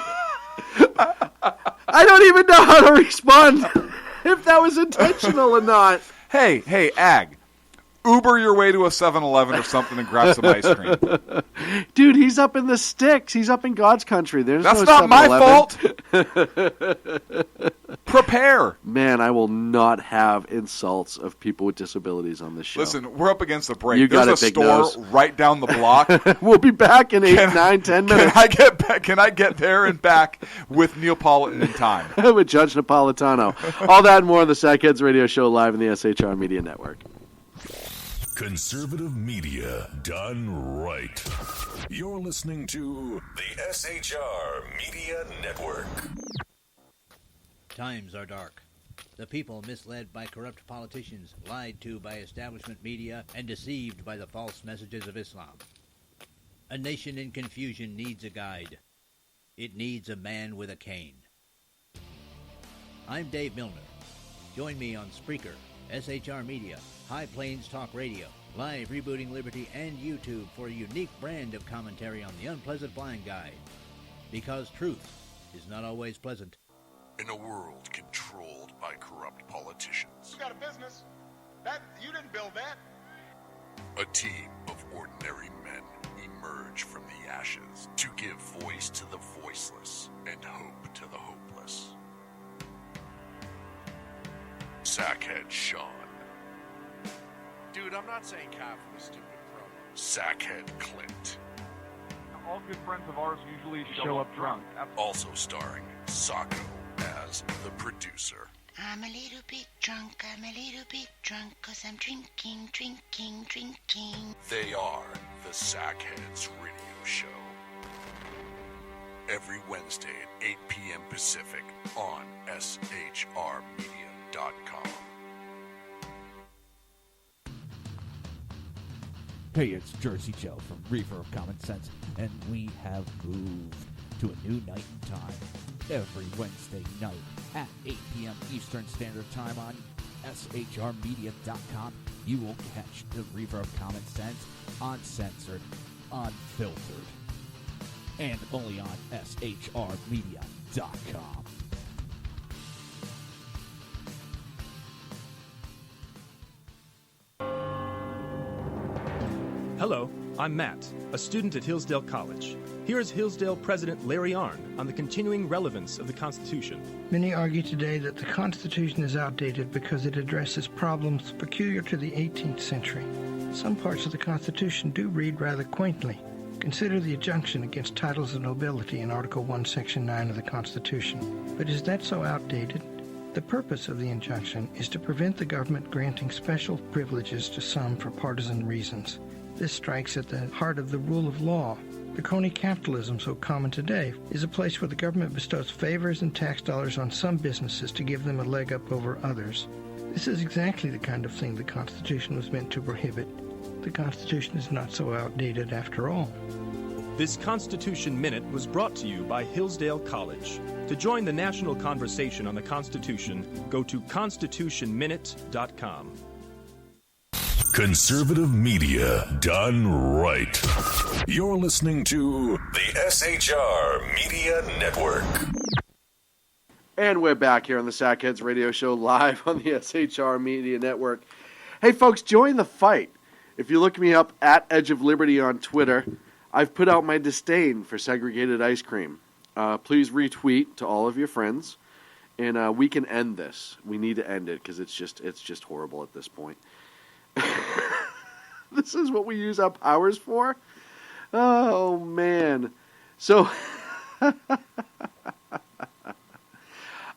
I don't even know how to respond if that was intentional or not. Hey, Ag. Uber your way to a 7-Eleven or something and grab some ice cream. Dude, he's up in the sticks. He's up in God's country. That's no not my 7-Eleven. fault. Prepare. Man, I will not have insults of people with disabilities on this show. Listen, we're up against the break. You got There's it, a Big store Nose. right down the block. We'll be back in 8, 9, 10 minutes. Can I get there and back with Neapolitan in time? With Judge Napolitano. All that and more on the Sackheads Radio Show live in the SHR Media Network. Conservative media done right. You're listening to the SHR Media Network. Times are dark. The people misled by corrupt politicians, lied to by establishment media, and deceived by the false messages of Islam. A nation in confusion needs a guide. It needs a man with a cane. I'm Dave Milner. Join me on Spreaker, SHR Media, High Plains Talk Radio, Live Rebooting Liberty, and YouTube for a unique brand of commentary on the unpleasant blind guide. Because truth is not always pleasant. In a world controlled by corrupt politicians, You got a business. You didn't build that. a team of ordinary men emerge from the ashes to give voice to the voiceless and hope to the hopeless. Sackhead Sean, Dude, I'm not saying Kafka, stupid pro. Sackhead Clint, All good friends of ours usually show up drunk. also starring Sacco as the producer. I'm a little bit drunk, I'm a little bit drunk, 'cause I'm drinking. They are the Sackheads Radio Show. Every Wednesday at 8 p.m. Pacific on shrmedia.com. Hey, it's Jersey Joe from Reefer of Common Sense, and we have moved to a new night and time. Every Wednesday night at 8 p.m. Eastern Standard Time on shrmedia.com, you will catch the Reefer of Common Sense uncensored, unfiltered, and only on shrmedia.com. Hello, I'm Matt, a student at Hillsdale College. Here is Hillsdale President Larry Arnn on the continuing relevance of the Constitution. Many argue today that the Constitution is outdated because it addresses problems peculiar to the 18th century. Some parts of the Constitution do read rather quaintly. Consider the injunction against titles of nobility in Article 1, Section 9 of the Constitution. But is that so outdated? The purpose of the injunction is to prevent the government granting special privileges to some for partisan reasons. This strikes at the heart of the rule of law. The crony capitalism so common today is a place where the government bestows favors and tax dollars on some businesses to give them a leg up over others. This is exactly the kind of thing the Constitution was meant to prohibit. The Constitution is not so outdated after all. This Constitution Minute was brought to you by Hillsdale College. To join the national conversation on the Constitution, go to constitutionminute.com. Conservative media done right. You're listening to the SHR Media Network. And we're back here on the Sackheads Radio Show live on the SHR Media Network. Hey, folks, join the fight. If you look me up at Edge of Liberty on Twitter, I've put out my disdain for segregated ice cream. Please retweet to all of your friends, and we can end this. We need to end it because it's just horrible at this point. This is what we use our powers for? Oh, man. So,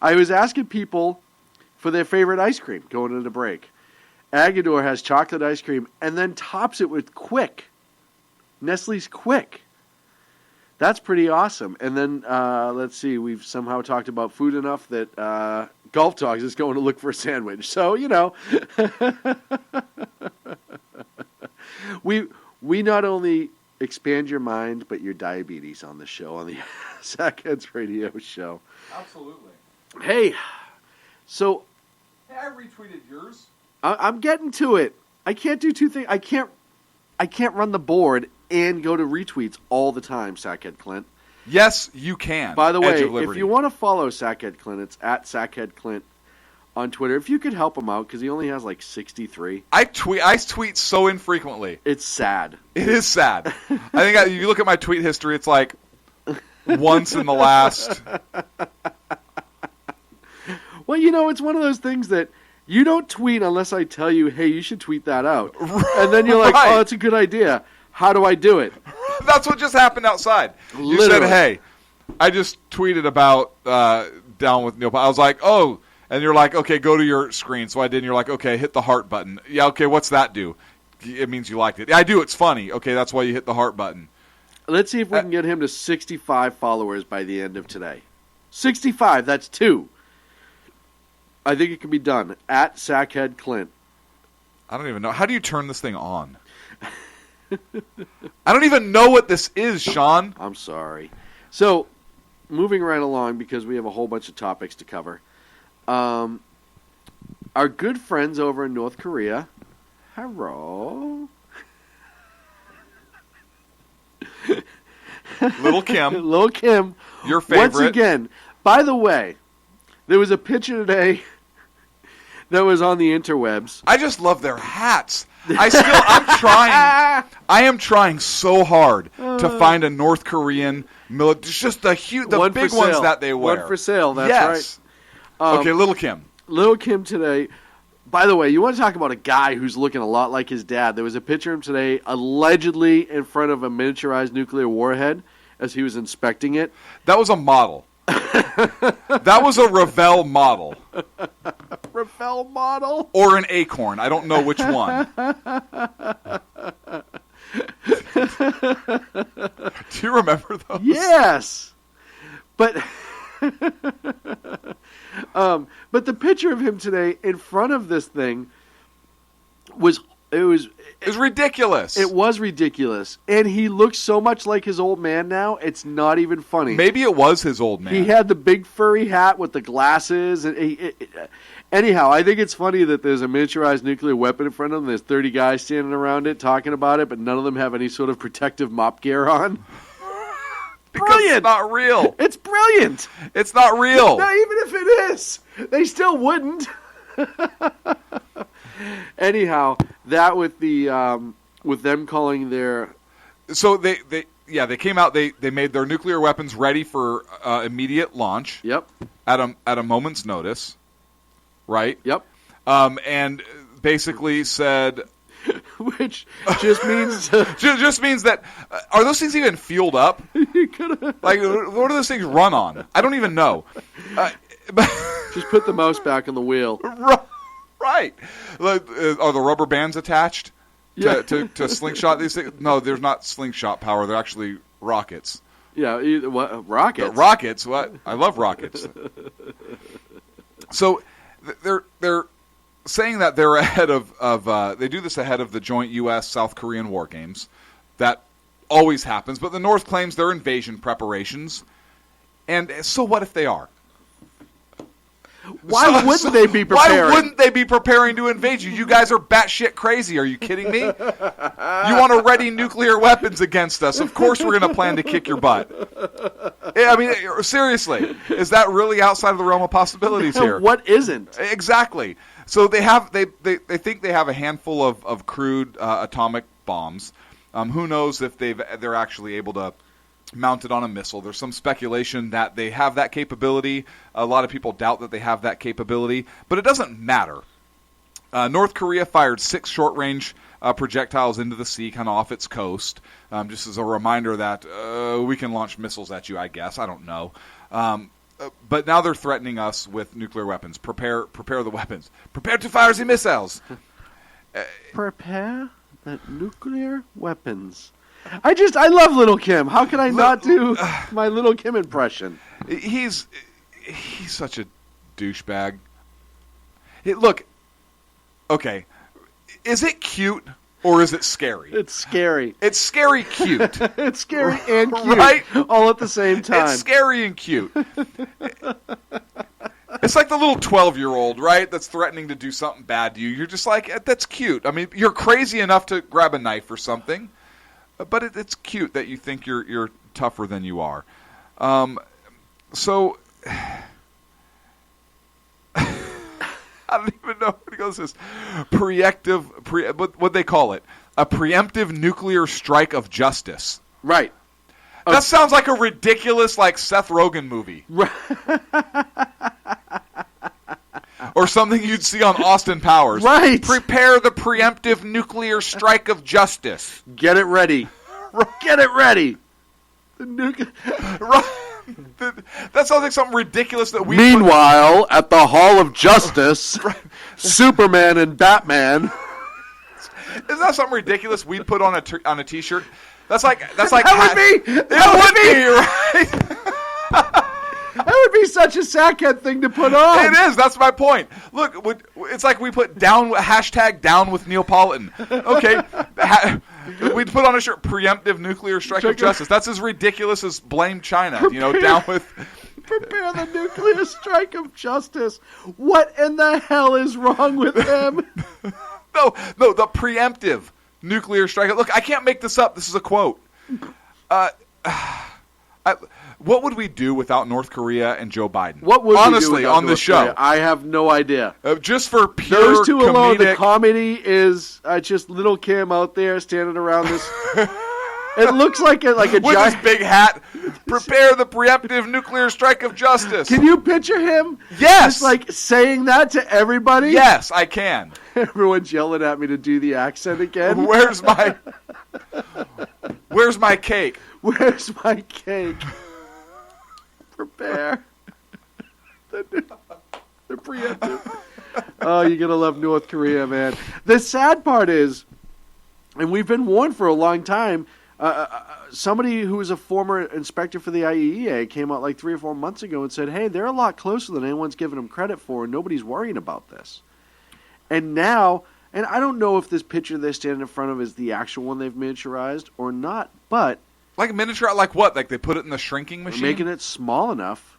I was asking people for their favorite ice cream going into break. Agador has chocolate ice cream and then tops it with Quick. Nestle's Quick. That's pretty awesome. And then, let's see, we've somehow talked about food enough that Golf Dogs is going to look for a sandwich. So, you know, we not only expand your mind, but your diabetes on the show, on the Sackheads Radio Show. Absolutely. Hey, so... Hey, I retweeted yours. I'm getting to it. I can't do two things. I can't run the board and go to retweets all the time, Sackhead Clint. Yes, you can. By the way, if you want to follow Sackhead Clint, it's at Sackhead Clint on Twitter. If you could help him out, because he only has like 63. I tweet so infrequently. It's sad. It is sad. I think if you look at my tweet history, it's like once in the last... Well, you know, it's one of those things that you don't tweet unless I tell you, hey, you should tweet that out. And then you're like, right. Oh, that's a good idea. How do I do it? That's what just happened outside. You Literally. said, hey, I just tweeted about Down with Neil. I was like, oh, and you're like, okay, go to your screen. So I did, and you're like, okay, hit the heart button. Yeah, okay, what's that do? It means you liked it. Yeah, I do, it's funny. Okay, that's why you hit the heart button. Let's see if we can get him to 65 followers by the end of today. 65, that's 2. I think it can be done. At Sackhead Clint. I don't even know. How do you turn this thing on? I don't even know what this is, Sean. I'm sorry. So, moving right along, because we have a whole bunch of topics to cover. Our good friends over in North Korea. Hello. Little Kim. Little Kim. Your favorite. Once again, by the way, there was a picture today that was on the interwebs. I just love their hats. I am trying so hard to find a North Korean military. Just the big ones that they wear. One for sale, that's yes. right. Okay, Little Kim. Little Kim today. By the way, you want to talk about a guy who's looking a lot like his dad. There was a picture of him today allegedly in front of a miniaturized nuclear warhead as he was inspecting it. That was a model. That was a Revell model. Revell model? Or an Acorn. I don't know which one. Do you remember those? Yes. But but the picture of him today in front of this thing was ridiculous. It was ridiculous. And he looks so much like his old man now, it's not even funny. Maybe it was his old man. He had the big furry hat with the glasses. And anyhow, I think it's funny that there's a miniaturized nuclear weapon in front of him. There's 30 guys standing around it talking about it, but none of them have any sort of protective mop gear on. Brilliant! It's not real. It's brilliant. It's not real. Now, even if it is, they still wouldn't. Anyhow, that with the with them calling their so they came out. They made their nuclear weapons ready for immediate launch. Yep. At a moment's notice. Right. Yep. And basically said. Which just means just means that are those things even fueled up? Like, what do those things run on? I don't even know. Just put the mouse back on the wheel. Right. Like, are the rubber bands attached to slingshot these things? No, there's not slingshot power. They're actually rockets. Yeah, rockets? Rockets. What? I love rockets. So they're saying that they're ahead of they do this ahead of the joint U.S.-South Korean war games. That always happens, but the North claims they're invasion preparations. And so what if they are? Why wouldn't they be preparing? Why wouldn't they be preparing to invade you? You guys are batshit crazy. Are you kidding me? You want to ready nuclear weapons against us. Of course we're going to plan to kick your butt. I mean, seriously, is that really outside of the realm of possibilities here? What isn't? Exactly. So they think they have a handful of crude atomic bombs. Who knows if they're actually able to mount it on a missile. There's some speculation that they have that capability. A lot of people doubt that they have that capability, but it doesn't matter. North Korea fired 6 short-range projectiles into the sea, kind of off its coast, just as a reminder that we can launch missiles at you, I guess. I don't know. But now they're threatening us with nuclear weapons. Prepare the weapons. Prepare to fire the missiles. Prepare the nuclear weapons. I love Little Kim. How can I not do my Little Kim impression? He's such a douchebag. Look, okay, is it cute or is it scary? It's scary. It's scary cute. It's scary and cute, right? All at the same time. It's scary and cute. It's like the little 12-year-old, right, that's threatening to do something bad to you. You're just like, that's cute. I mean, you're crazy enough to grab a knife or something. But it's cute that you think you're tougher than you are. So I don't even know what he goes this. What they call it? A preemptive nuclear strike of justice. Right. That sounds like a ridiculous, like, Seth Rogen movie. Or something you'd see on Austin Powers. Right. Prepare the preemptive nuclear strike of justice. Get it ready. Get it ready. That sounds like something ridiculous that we. Meanwhile, at the Hall of Justice, Superman and Batman. Isn't that something ridiculous we put on a T-shirt? That's like that would be right. That would be such a sackhead thing to put on. It is. That's my point. Look, it's like we put down with Neapolitan. Okay, we'd put on a shirt, preemptive nuclear strike of justice. That's as ridiculous as blame China. Down with. Prepare the nuclear strike of justice. What in the hell is wrong with them? No, the preemptive nuclear strike. Look, I can't make this up. This is a quote. What would we do without North Korea and Joe Biden? What would honestly we do on the show? Korea? I have no idea. Just for pure those two alone, the comedic... comedy is just Little Kim out there standing around this. It looks like a with giant his big hat. Prepare the preemptive nuclear strike of justice. Can you picture him? Yes, just like saying that to everybody. Yes, I can. Everyone's yelling at me to do the accent again. Where's my cake? Where's my cake? Prepare. The preemptive. Oh, you're going to love North Korea, man. The sad part is, and we've been warned for a long time, somebody who was a former inspector for the IAEA came out like 3 or 4 months ago and said, hey, they're a lot closer than anyone's giving them credit for, and nobody's worrying about this. And now, and I don't know if this picture they're standing in front of is the actual one they've miniaturized or not, but... Like miniature, like what? Like they put it in the shrinking machine? Making it small enough.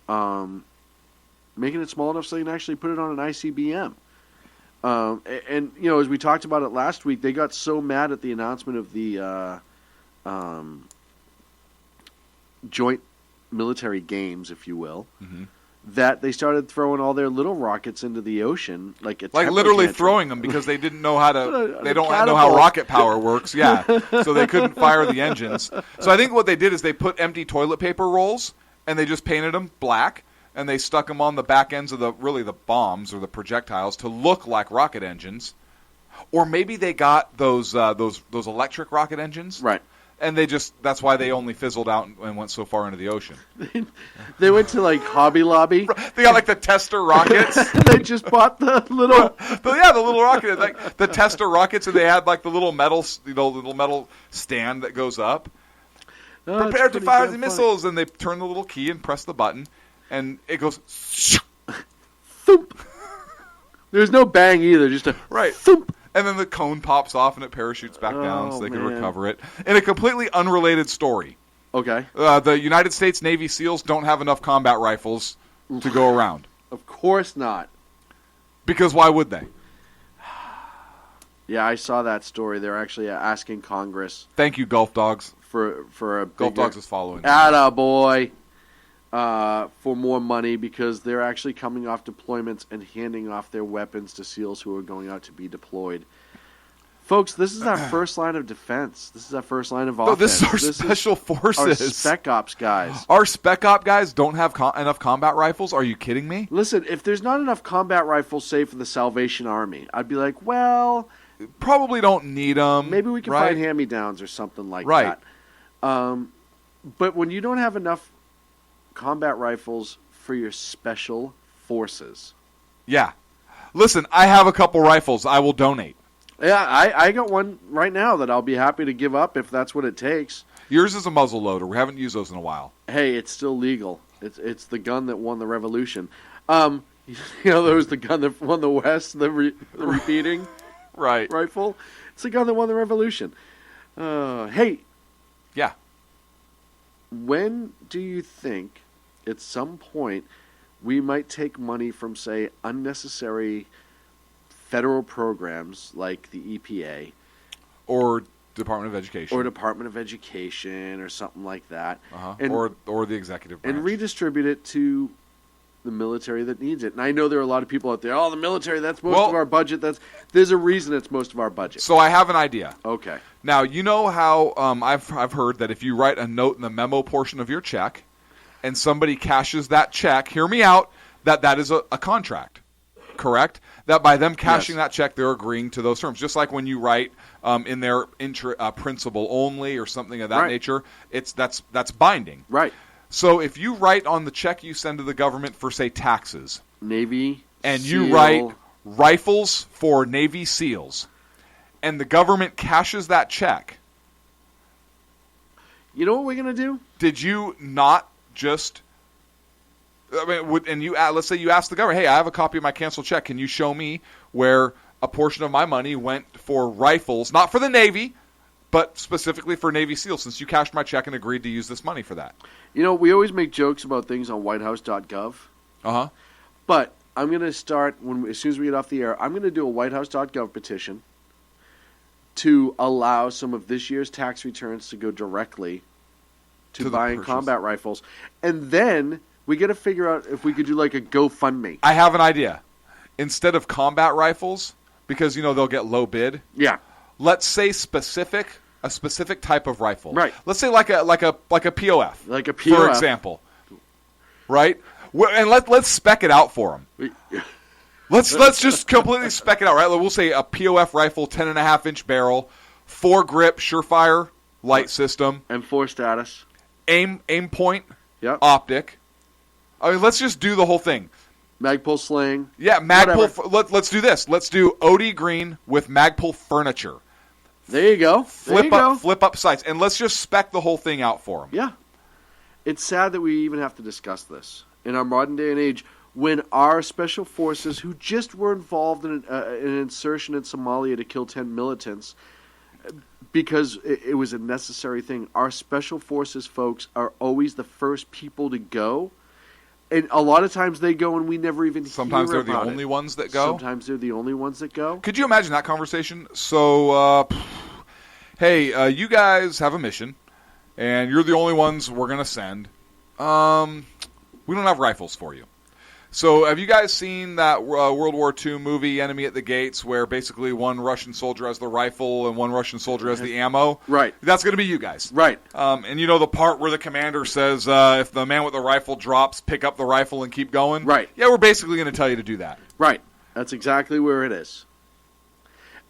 Making it small enough so you can actually put it on an ICBM. And as we talked about it last week, they got so mad at the announcement of the joint military games, if you will, that they started throwing all their little rockets into the ocean, like literally throwing them because they didn't know how to. They don't know how rocket power works. Yeah, so they couldn't fire the engines. So I think what they did is they put empty toilet paper rolls and they just painted them black. And they stuck them on the back ends of the bombs or the projectiles to look like rocket engines, or maybe they got those electric rocket engines, right? And that's why they only fizzled out and went so far into the ocean. They went to like Hobby Lobby. They got like the tester rockets. They just bought the little, the little rocket, like the tester rockets, and they had like the little metal, the little metal stand that goes up. Prepare to fire the missiles, and they turn the little key and press the button, and it goes. Thump. There's no bang either, just a thump. And then the cone pops off and it parachutes back down so they can recover it. In a completely unrelated story. Okay. The United States Navy SEALs don't have enough combat rifles to go around. Of course not. Because why would they? Yeah, I saw that story. They're actually asking Congress. Thank you, Gulf Dogs. For a Gulf Dogs is following. Attaboy. For more money because they're actually coming off deployments and handing off their weapons to SEALs who are going out to be deployed. Folks, this is our first line of defense. This is our first line of offense. This is our special forces. Our Spec Ops guys. Our Spec Op guys don't have enough combat rifles? Are you kidding me? Listen, if there's not enough combat rifles, say, for the Salvation Army, I'd be like, well... Probably don't need them. Maybe we can find hand-me-downs or something like that. But when you don't have enough combat rifles for your special forces. Yeah. Listen, I have a couple rifles. I will donate. Yeah, I got one right now that I'll be happy to give up if that's what it takes. Yours is a muzzle loader. We haven't used those in a while. Hey, it's still legal. It's the gun that won the revolution. There was the gun that won the West, the repeating rifle. It's the gun that won the revolution. Hey. Yeah. When do you think, at some point, we might take money from, say, unnecessary federal programs like the EPA, or Department of Education, or something like that, or the executive branch, and redistribute it to the military that needs it? And I know there are a lot of people out there. Oh, the military, that's most of our budget. There's a reason it's most of our budget. So I have an idea. Okay. Now, you know how I've heard that if you write a note in the memo portion of your check, and somebody cashes that check, hear me out, that is a contract, correct? That by them cashing that check, they're agreeing to those terms. Just like when you write in their principal only or something of that nature, that's binding. Right. So if you write on the check you send to the government for, say, taxes, Navy, and SEAL. you write rifles for Navy SEALs, and the government cashes that check, you know what we're going to do? Did you not just... let's say you ask the government, hey, I have a copy of my canceled check. Can you show me where a portion of my money went for rifles, not for the Navy, but specifically for Navy SEALs, since you cashed my check and agreed to use this money for that? You know, we always make jokes about things on whitehouse.gov. Uh-huh. But I'm going to start, as soon as we get off the air, I'm going to do a whitehouse.gov petition to allow some of this year's tax returns to go directly to buying combat rifles. And then we got to figure out if we could do like a GoFundMe. I have an idea. Instead of combat rifles, because, they'll get low bid. Yeah. Let's say a specific type of rifle. Right. Let's say like a POF. Like a POF. For example. Right? And let's spec it out for them. Let's just completely spec it out, right? We'll say a POF rifle, 10.5-inch barrel, 4-grip, Surefire light system. M4 status. Aim point. Yep. Optic. I mean, let's just do the whole thing. Magpul sling. Yeah, Magpul. Let's do this. Let's do OD Green with Magpul furniture. There you go. Flip up sights, and let's just spec the whole thing out for them. Yeah. It's sad that we even have to discuss this in our modern day and age when our special forces, who just were involved in an insertion in Somalia to kill 10 militants, because it was a necessary thing. Our special forces folks are always the first people to go. And a lot of times they go and we never even hear about it. Sometimes they're the only ones that go? Sometimes they're the only ones that go. Could you imagine that conversation? So, hey, you guys have a mission, and you're the only ones we're going to send. We don't have rifles for you. So have you guys seen that World War II movie, Enemy at the Gates, where basically one Russian soldier has the rifle and one Russian soldier has the ammo? Right. That's going to be you guys. Right. And you know the part where the commander says, if the man with the rifle drops, pick up the rifle and keep going? Right. Yeah, we're basically going to tell you to do that. Right. That's exactly where it is.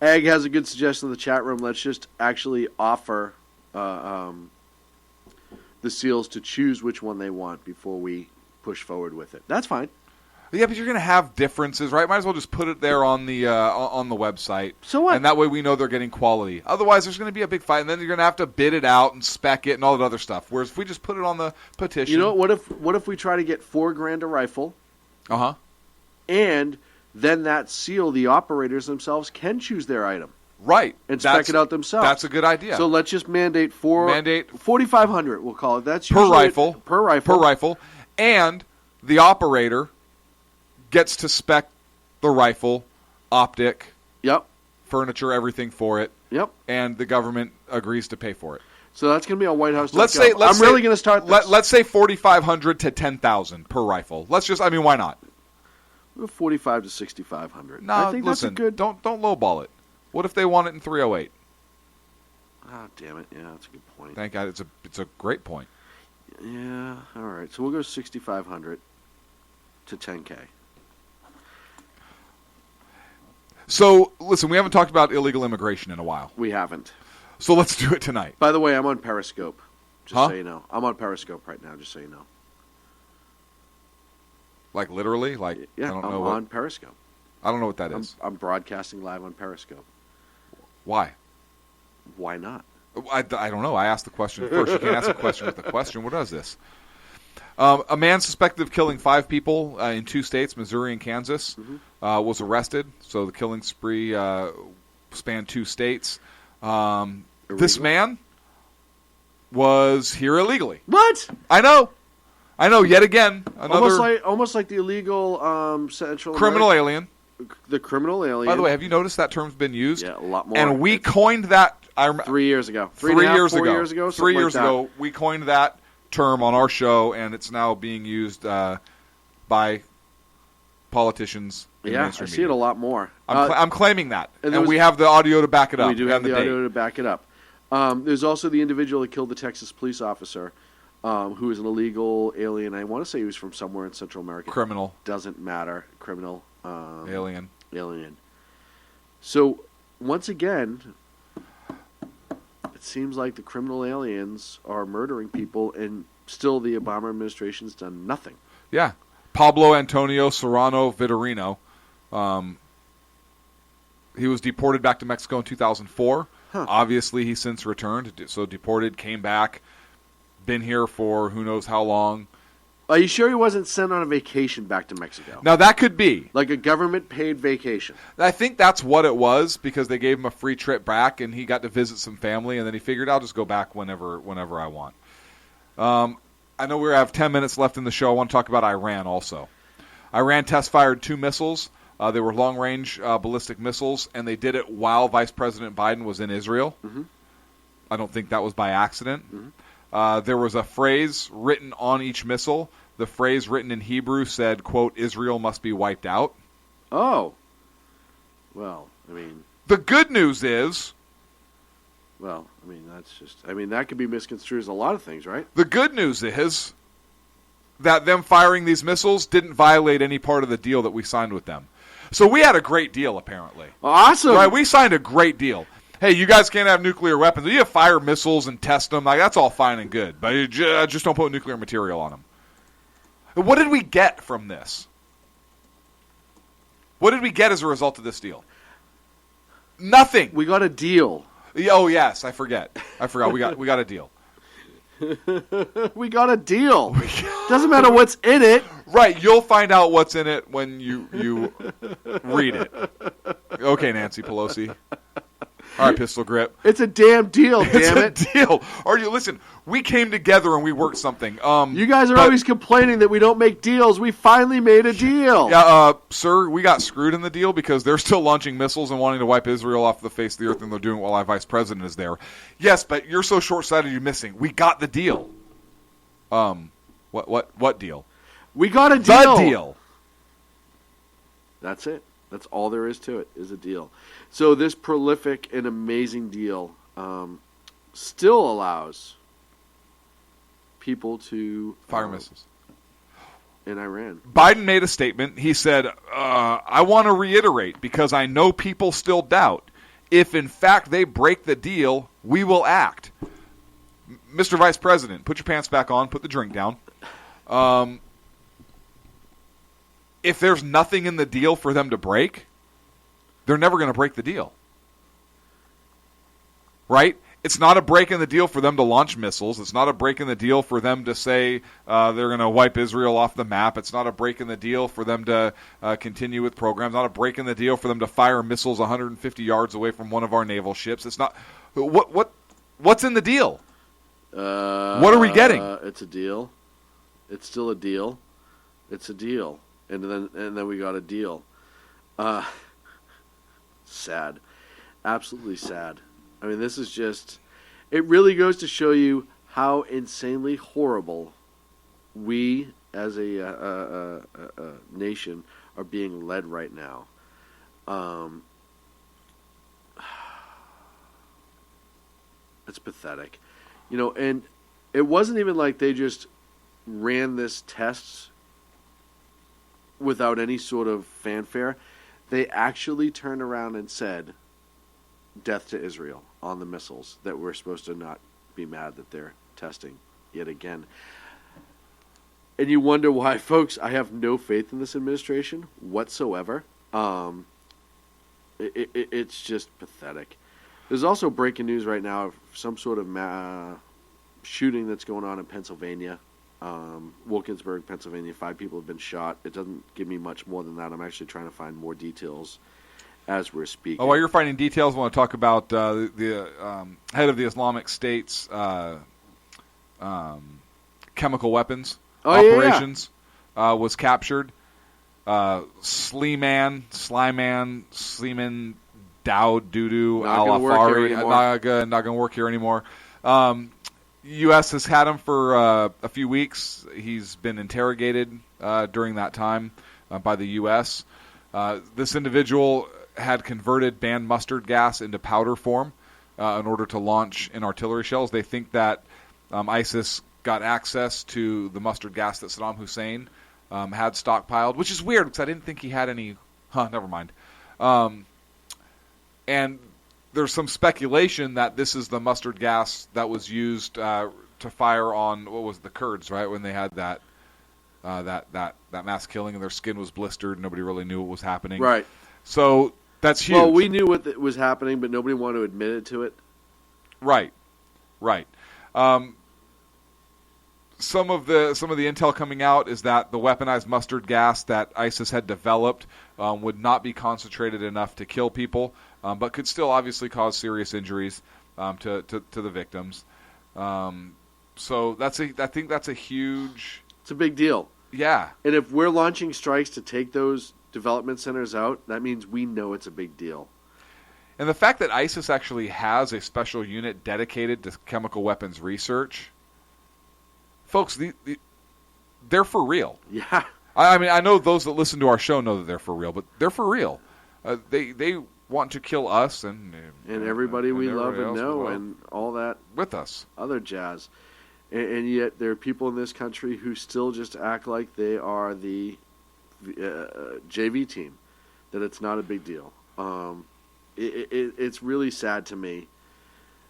Egg has a good suggestion in the chat room. Let's just actually offer the SEALs to choose which one they want before we push forward with it. That's fine. Yeah, but you're going to have differences, right? Might as well just put it there on the website. So what? And that way we know they're getting quality. Otherwise, there's going to be a big fight, and then you're going to have to bid it out and spec it and all that other stuff. Whereas if we just put it on the petition, You know, what if we try to get $4,000 a rifle? And then that SEAL, the operators themselves, can choose their item. Right. And spec it out themselves. That's a good idea. So let's just mandate 4,500. We'll call it. That's per usually rifle. Per rifle. And the operator gets to spec the rifle, optic, furniture, everything for it. And the government agrees to pay for it. So that's going to be on White House. Let's I'm really going to start this. Let's say 4,500 to 10,000 per rifle. Let's just, why not? 45 to 6,500. No, I think listen, that's a good. Don't lowball it. What if they want it in 308? Ah, damn it! Yeah, that's a good point. Thank God, it's a great point. Yeah. All right. So we'll go 6,500 to 10K. So listen, we haven't talked about illegal immigration in a while. We haven't. So let's do it tonight. By the way, I'm on Periscope. Just so you know, I'm on Periscope right now. Just so you know. Like literally, like yeah, I don't I'm know on Periscope. I don't know what that is. I'm broadcasting live on Periscope. Why? Why not? I don't know. I asked the question first. You can't ask a question with a question. What is this? A man suspected of killing 5 people in 2 states, Missouri and Kansas, was arrested. So the killing spree spanned 2 states. This man was here illegally. What? I know. Yet again, another almost like the illegal Central criminal American, alien. The criminal alien. By the way, have you noticed that term's been used? Yeah, a lot more. And we coined that. 3 years ago. 3 years ago. 4 years ago. 3 years ago, we coined that term on our show, and it's now being used by politicians. In Yeah, I see it a lot more. I'm claiming that, and we have the audio to back it up. We do have the audio to back it up. There's also the individual that killed the Texas police officer, who is an illegal alien. I want to say he was from somewhere in Central America. Criminal. Doesn't matter. Criminal. Alien. So, once again, it seems like the criminal aliens are murdering people, and still the Obama administration's done nothing. Yeah. Pablo Antonio Serrano Vitorino. He was deported back to Mexico in 2004. Obviously, he's since returned. So deported, came back, been here for who knows how long. Are you sure he wasn't sent on a vacation back to Mexico? Now, that could be. Like a government-paid vacation. I think that's what it was, because they gave him a free trip back, and he got to visit some family, and then he figured, I'll just go back whenever I want. I know we have 10 minutes left in the show. I want to talk about Iran also. Iran test-fired 2 missiles. They were long-range ballistic missiles, and they did it while Vice President Biden was in Israel. I don't think that was by accident. There was a phrase written on each missile. The phrase written in Hebrew said, quote, Israel must be wiped out. Oh. Well, I mean... The good news is... Well, I mean, that could be misconstrued as a lot of things, right? The good news is that them firing these missiles didn't violate any part of the deal that we signed with them. So we had a great deal, apparently. Awesome. Right, we signed a great deal. Hey, you guys can't have nuclear weapons. You have fire missiles and test them. Like, that's all fine and good. But you just don't put nuclear material on them. What did we get from this? What did we get as a result of this deal? Nothing. We got a deal. Oh, yes. I forgot. We got a deal. We got a deal. Doesn't matter what's in it. Right. You'll find out what's in it when you read it. Okay, Nancy Pelosi. All right, Pistol Grip. It's a damn deal, damn it. It's a deal. Listen, we came together and we worked something. You guys are always complaining that we don't make deals. We finally made a deal. Yeah, sir, we got screwed in the deal because they're still launching missiles and wanting to wipe Israel off the face of the earth, and they're doing it while our vice president is there. Yes, but you're so short-sighted you're missing. We got the deal. What deal? We got a deal. The deal. That's it. That's all there is to it, is a deal. So this prolific and amazing deal still allows people to fire missiles in Iran. Biden made a statement. He said, I want to reiterate, because I know people still doubt, if in fact they break the deal, we will act. Mr. Vice President, put your pants back on, put the drink down. If there's nothing in the deal for them to break, they're never going to break the deal. Right? It's not a break in the deal for them to launch missiles. It's not a break in the deal for them to say they're going to wipe Israel off the map. It's not a break in the deal for them to continue with programs. Not a break in the deal for them to fire missiles 150 yards away from one of our naval ships. It's not. What's in the deal? What are we getting? It's a deal. It's still a deal. It's a deal. And then we got a deal. Sad. Absolutely sad. I mean, this is just... It really goes to show you how insanely horrible we, as a nation, are being led right now. It's pathetic. You know, and it wasn't even like they just ran this test without any sort of fanfare. They actually turned around and said, death to Israel on the missiles, that we're supposed to not be mad that they're testing yet again. And you wonder why, folks. I have no faith in this administration whatsoever. It's just pathetic. There's also breaking news right now of some sort of shooting that's going on in Pennsylvania. Wilkinsburg, Pennsylvania. 5 people have been shot. It doesn't give me much more than that. I'm actually trying to find more details as we're speaking. While you're finding details, I want to talk about the head of the Islamic State's chemical weapons operations. Was captured. Sleeman Dowd Dudu Al-Afari. Not going to work here anymore. U.S. has had him for a few weeks. He's been interrogated during that time by the U.S. This individual had converted banned mustard gas into powder form in order to launch in artillery shells. They think that ISIS got access to the mustard gas that Saddam Hussein had stockpiled, which is weird because I didn't think he had any. Never mind. And there's some speculation that this is the mustard gas that was used to fire on the Kurds, right, when they had that mass killing and their skin was blistered. Nobody really knew what was happening. Right. So that's huge. Well, we knew what was happening, but nobody wanted to admit it to it. Right. Some of the intel coming out is that the weaponized mustard gas that ISIS had developed would not be concentrated enough to kill people, but could still obviously cause serious injuries to the victims. So I think that's a huge. It's a big deal. Yeah. And if we're launching strikes to take those development centers out, that means we know it's a big deal. And the fact that ISIS actually has a special unit dedicated to chemical weapons research, folks, they're for real. Yeah. I mean, I know those that listen to our show know that they're for real, but they're for real. They want to kill us and everybody we love and know and all that with us, other jazz. And yet there are people in this country who still just act like they are the JV team, that it's not a big deal. It's really sad to me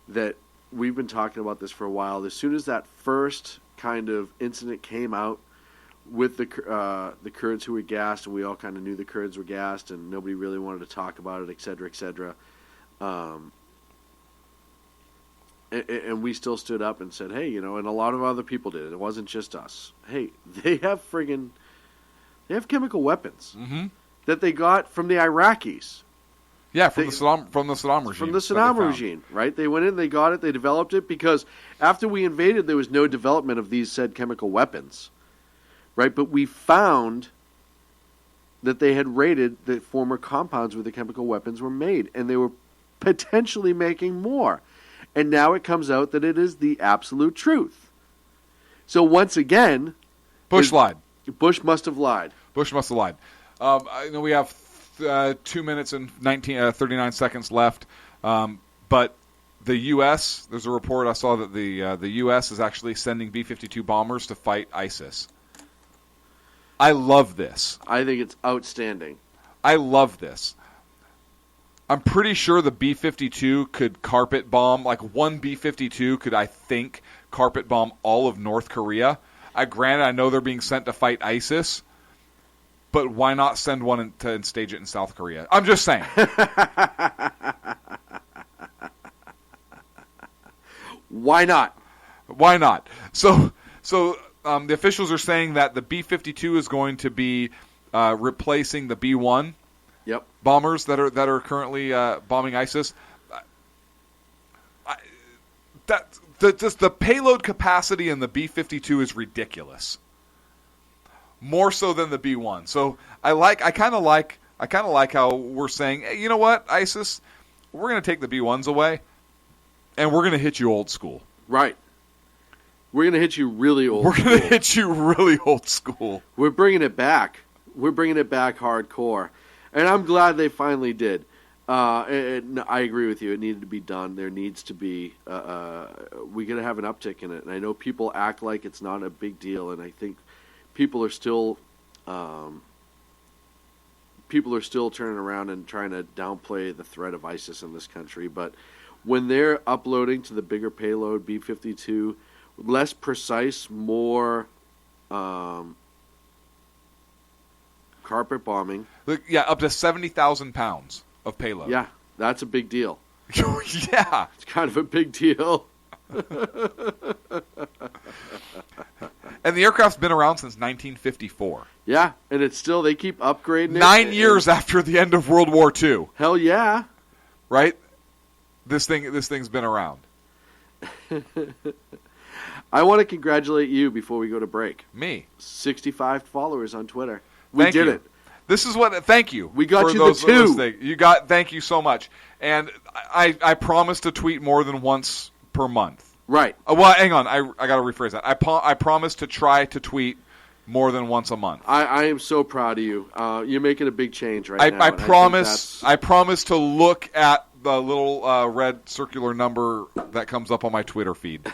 that we've been talking about this for a while. As soon as that first kind of incident came out with the Kurds who were gassed, and we all kind of knew the Kurds were gassed, and nobody really wanted to talk about it, et cetera, et cetera. And we still stood up and said, hey, and a lot of other people did. It wasn't just us. Hey, they have chemical weapons that they got from the Iraqis. Yeah, from the Saddam regime. From the Saddam regime, right? They went in, they got it, they developed it, because after we invaded, there was no development of these said chemical weapons, right? But we found that they had raided the former compounds where the chemical weapons were made, and they were potentially making more. And now it comes out that it is the absolute truth. So once again, Bush lied. Bush must have lied. Bush must have lied. I know we have 2 minutes and 39 seconds left, but the U.S., there's a report I saw that the U.S. is actually sending B-52 bombers to fight ISIS. I love this. I think it's outstanding. I love this. I'm pretty sure the B-52 could carpet bomb, like one B-52 could, I think, carpet bomb all of North Korea. Granted, I know they're being sent to fight ISIS, but why not send one and stage it in South Korea? I'm just saying. Why not? Why not? So the officials are saying that the B-52 is going to be replacing the B-1 bombers that are currently bombing ISIS. The payload capacity in the B-52 is ridiculous. More so than the B-1. So I kind of like how we're saying, hey, you know what, ISIS, we're going to take the B-1s away, and we're going to hit you old school. Right. We're going to hit you really old school. We're going to hit you really old school. We're bringing it back. We're bringing it back hardcore. And I'm glad they finally did. And I agree with you. It needed to be done. There needs to be we're going to have an uptick in it. And I know people act like it's not a big deal, and I think people are still turning around and trying to downplay the threat of ISIS in this country. But when they're uploading to the bigger payload B-52, less precise, more carpet bombing. Yeah, up to 70,000 pounds of payload. Yeah, that's a big deal. Yeah. It's kind of a big deal. And the aircraft's been around since 1954. Yeah, and it's still, they keep upgrading it. 9 years after the end of World War II. Hell yeah. Right? This thing's been around. I want to congratulate you before we go to break. Me. 65 followers on Twitter. Thank we did you. it. This is what. Thank you. We got for you those, the 2. Thank you so much. And I promise to tweet more than once per month. Right. Well, hang on. I got to rephrase that. I promise to try to tweet more than once a month. I am so proud of you. You're making a big change right now. I promise to look at the little red circular number that comes up on my Twitter feed.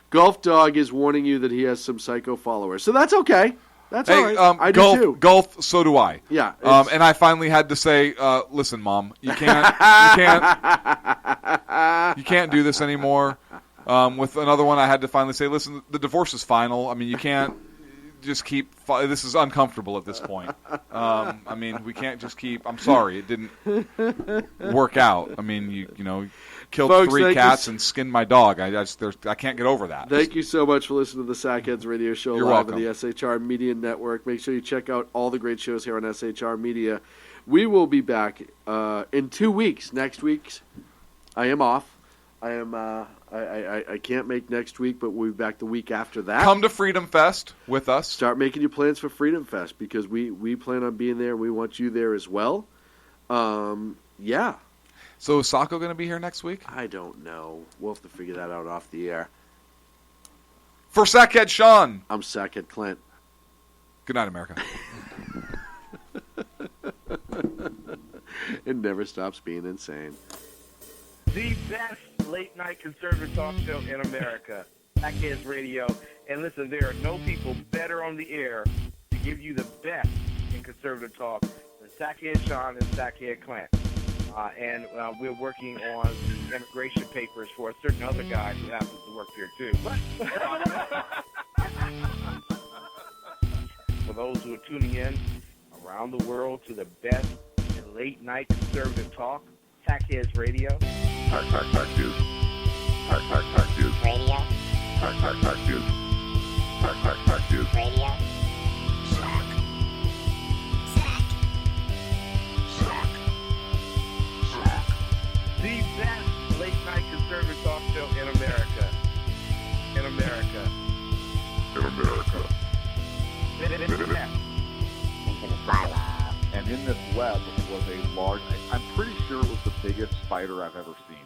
Golf Dog is warning you that he has some psycho followers, so that's okay. That's all right. I do too. Golf, so do I. Yeah. And I finally had to say, listen, Mom, you can't do this anymore. With another one, I had to finally say, listen, the divorce is final. I mean, you can't just keep. This is uncomfortable at this point. I mean, we can't just keep. I'm sorry, it didn't work out. I mean, you killed Folks, 3 cats and skinned my dog. I can't get over that. Thank you so much for listening to the Sackheads Radio Show You're live welcome. on the SHR Media Network. Make sure you check out all the great shows here on SHR Media. We will be back in 2 weeks. Next week, I am off. I am. I can't make next week, but we'll be back the week after that. Come to Freedom Fest with us. Start making your plans for Freedom Fest because we plan on being there. We want you there as well. Yeah. So is Sacco going to be here next week? I don't know. We'll have to figure that out off the air. For Sackhead Sean. I'm Sackhead Clint. Good night, America. It never stops being insane. The best late-night conservative talk show in America, Sackheads Radio. And listen, there are no people better on the air to give you the best in conservative talk than Sackhead Sean and Sackhead Clint. And we're working on immigration papers for a certain other guy who happens to work here, too. For those who are tuning in around the world to the best in late-night conservative talk, Sackheads Radio. Sack News. Sack News. Radio. Sack News. Sack News. Radio. The best late-night conservative talk show in America. In America. In America. And in this web was a large, I'm pretty sure it was the biggest spider I've ever seen.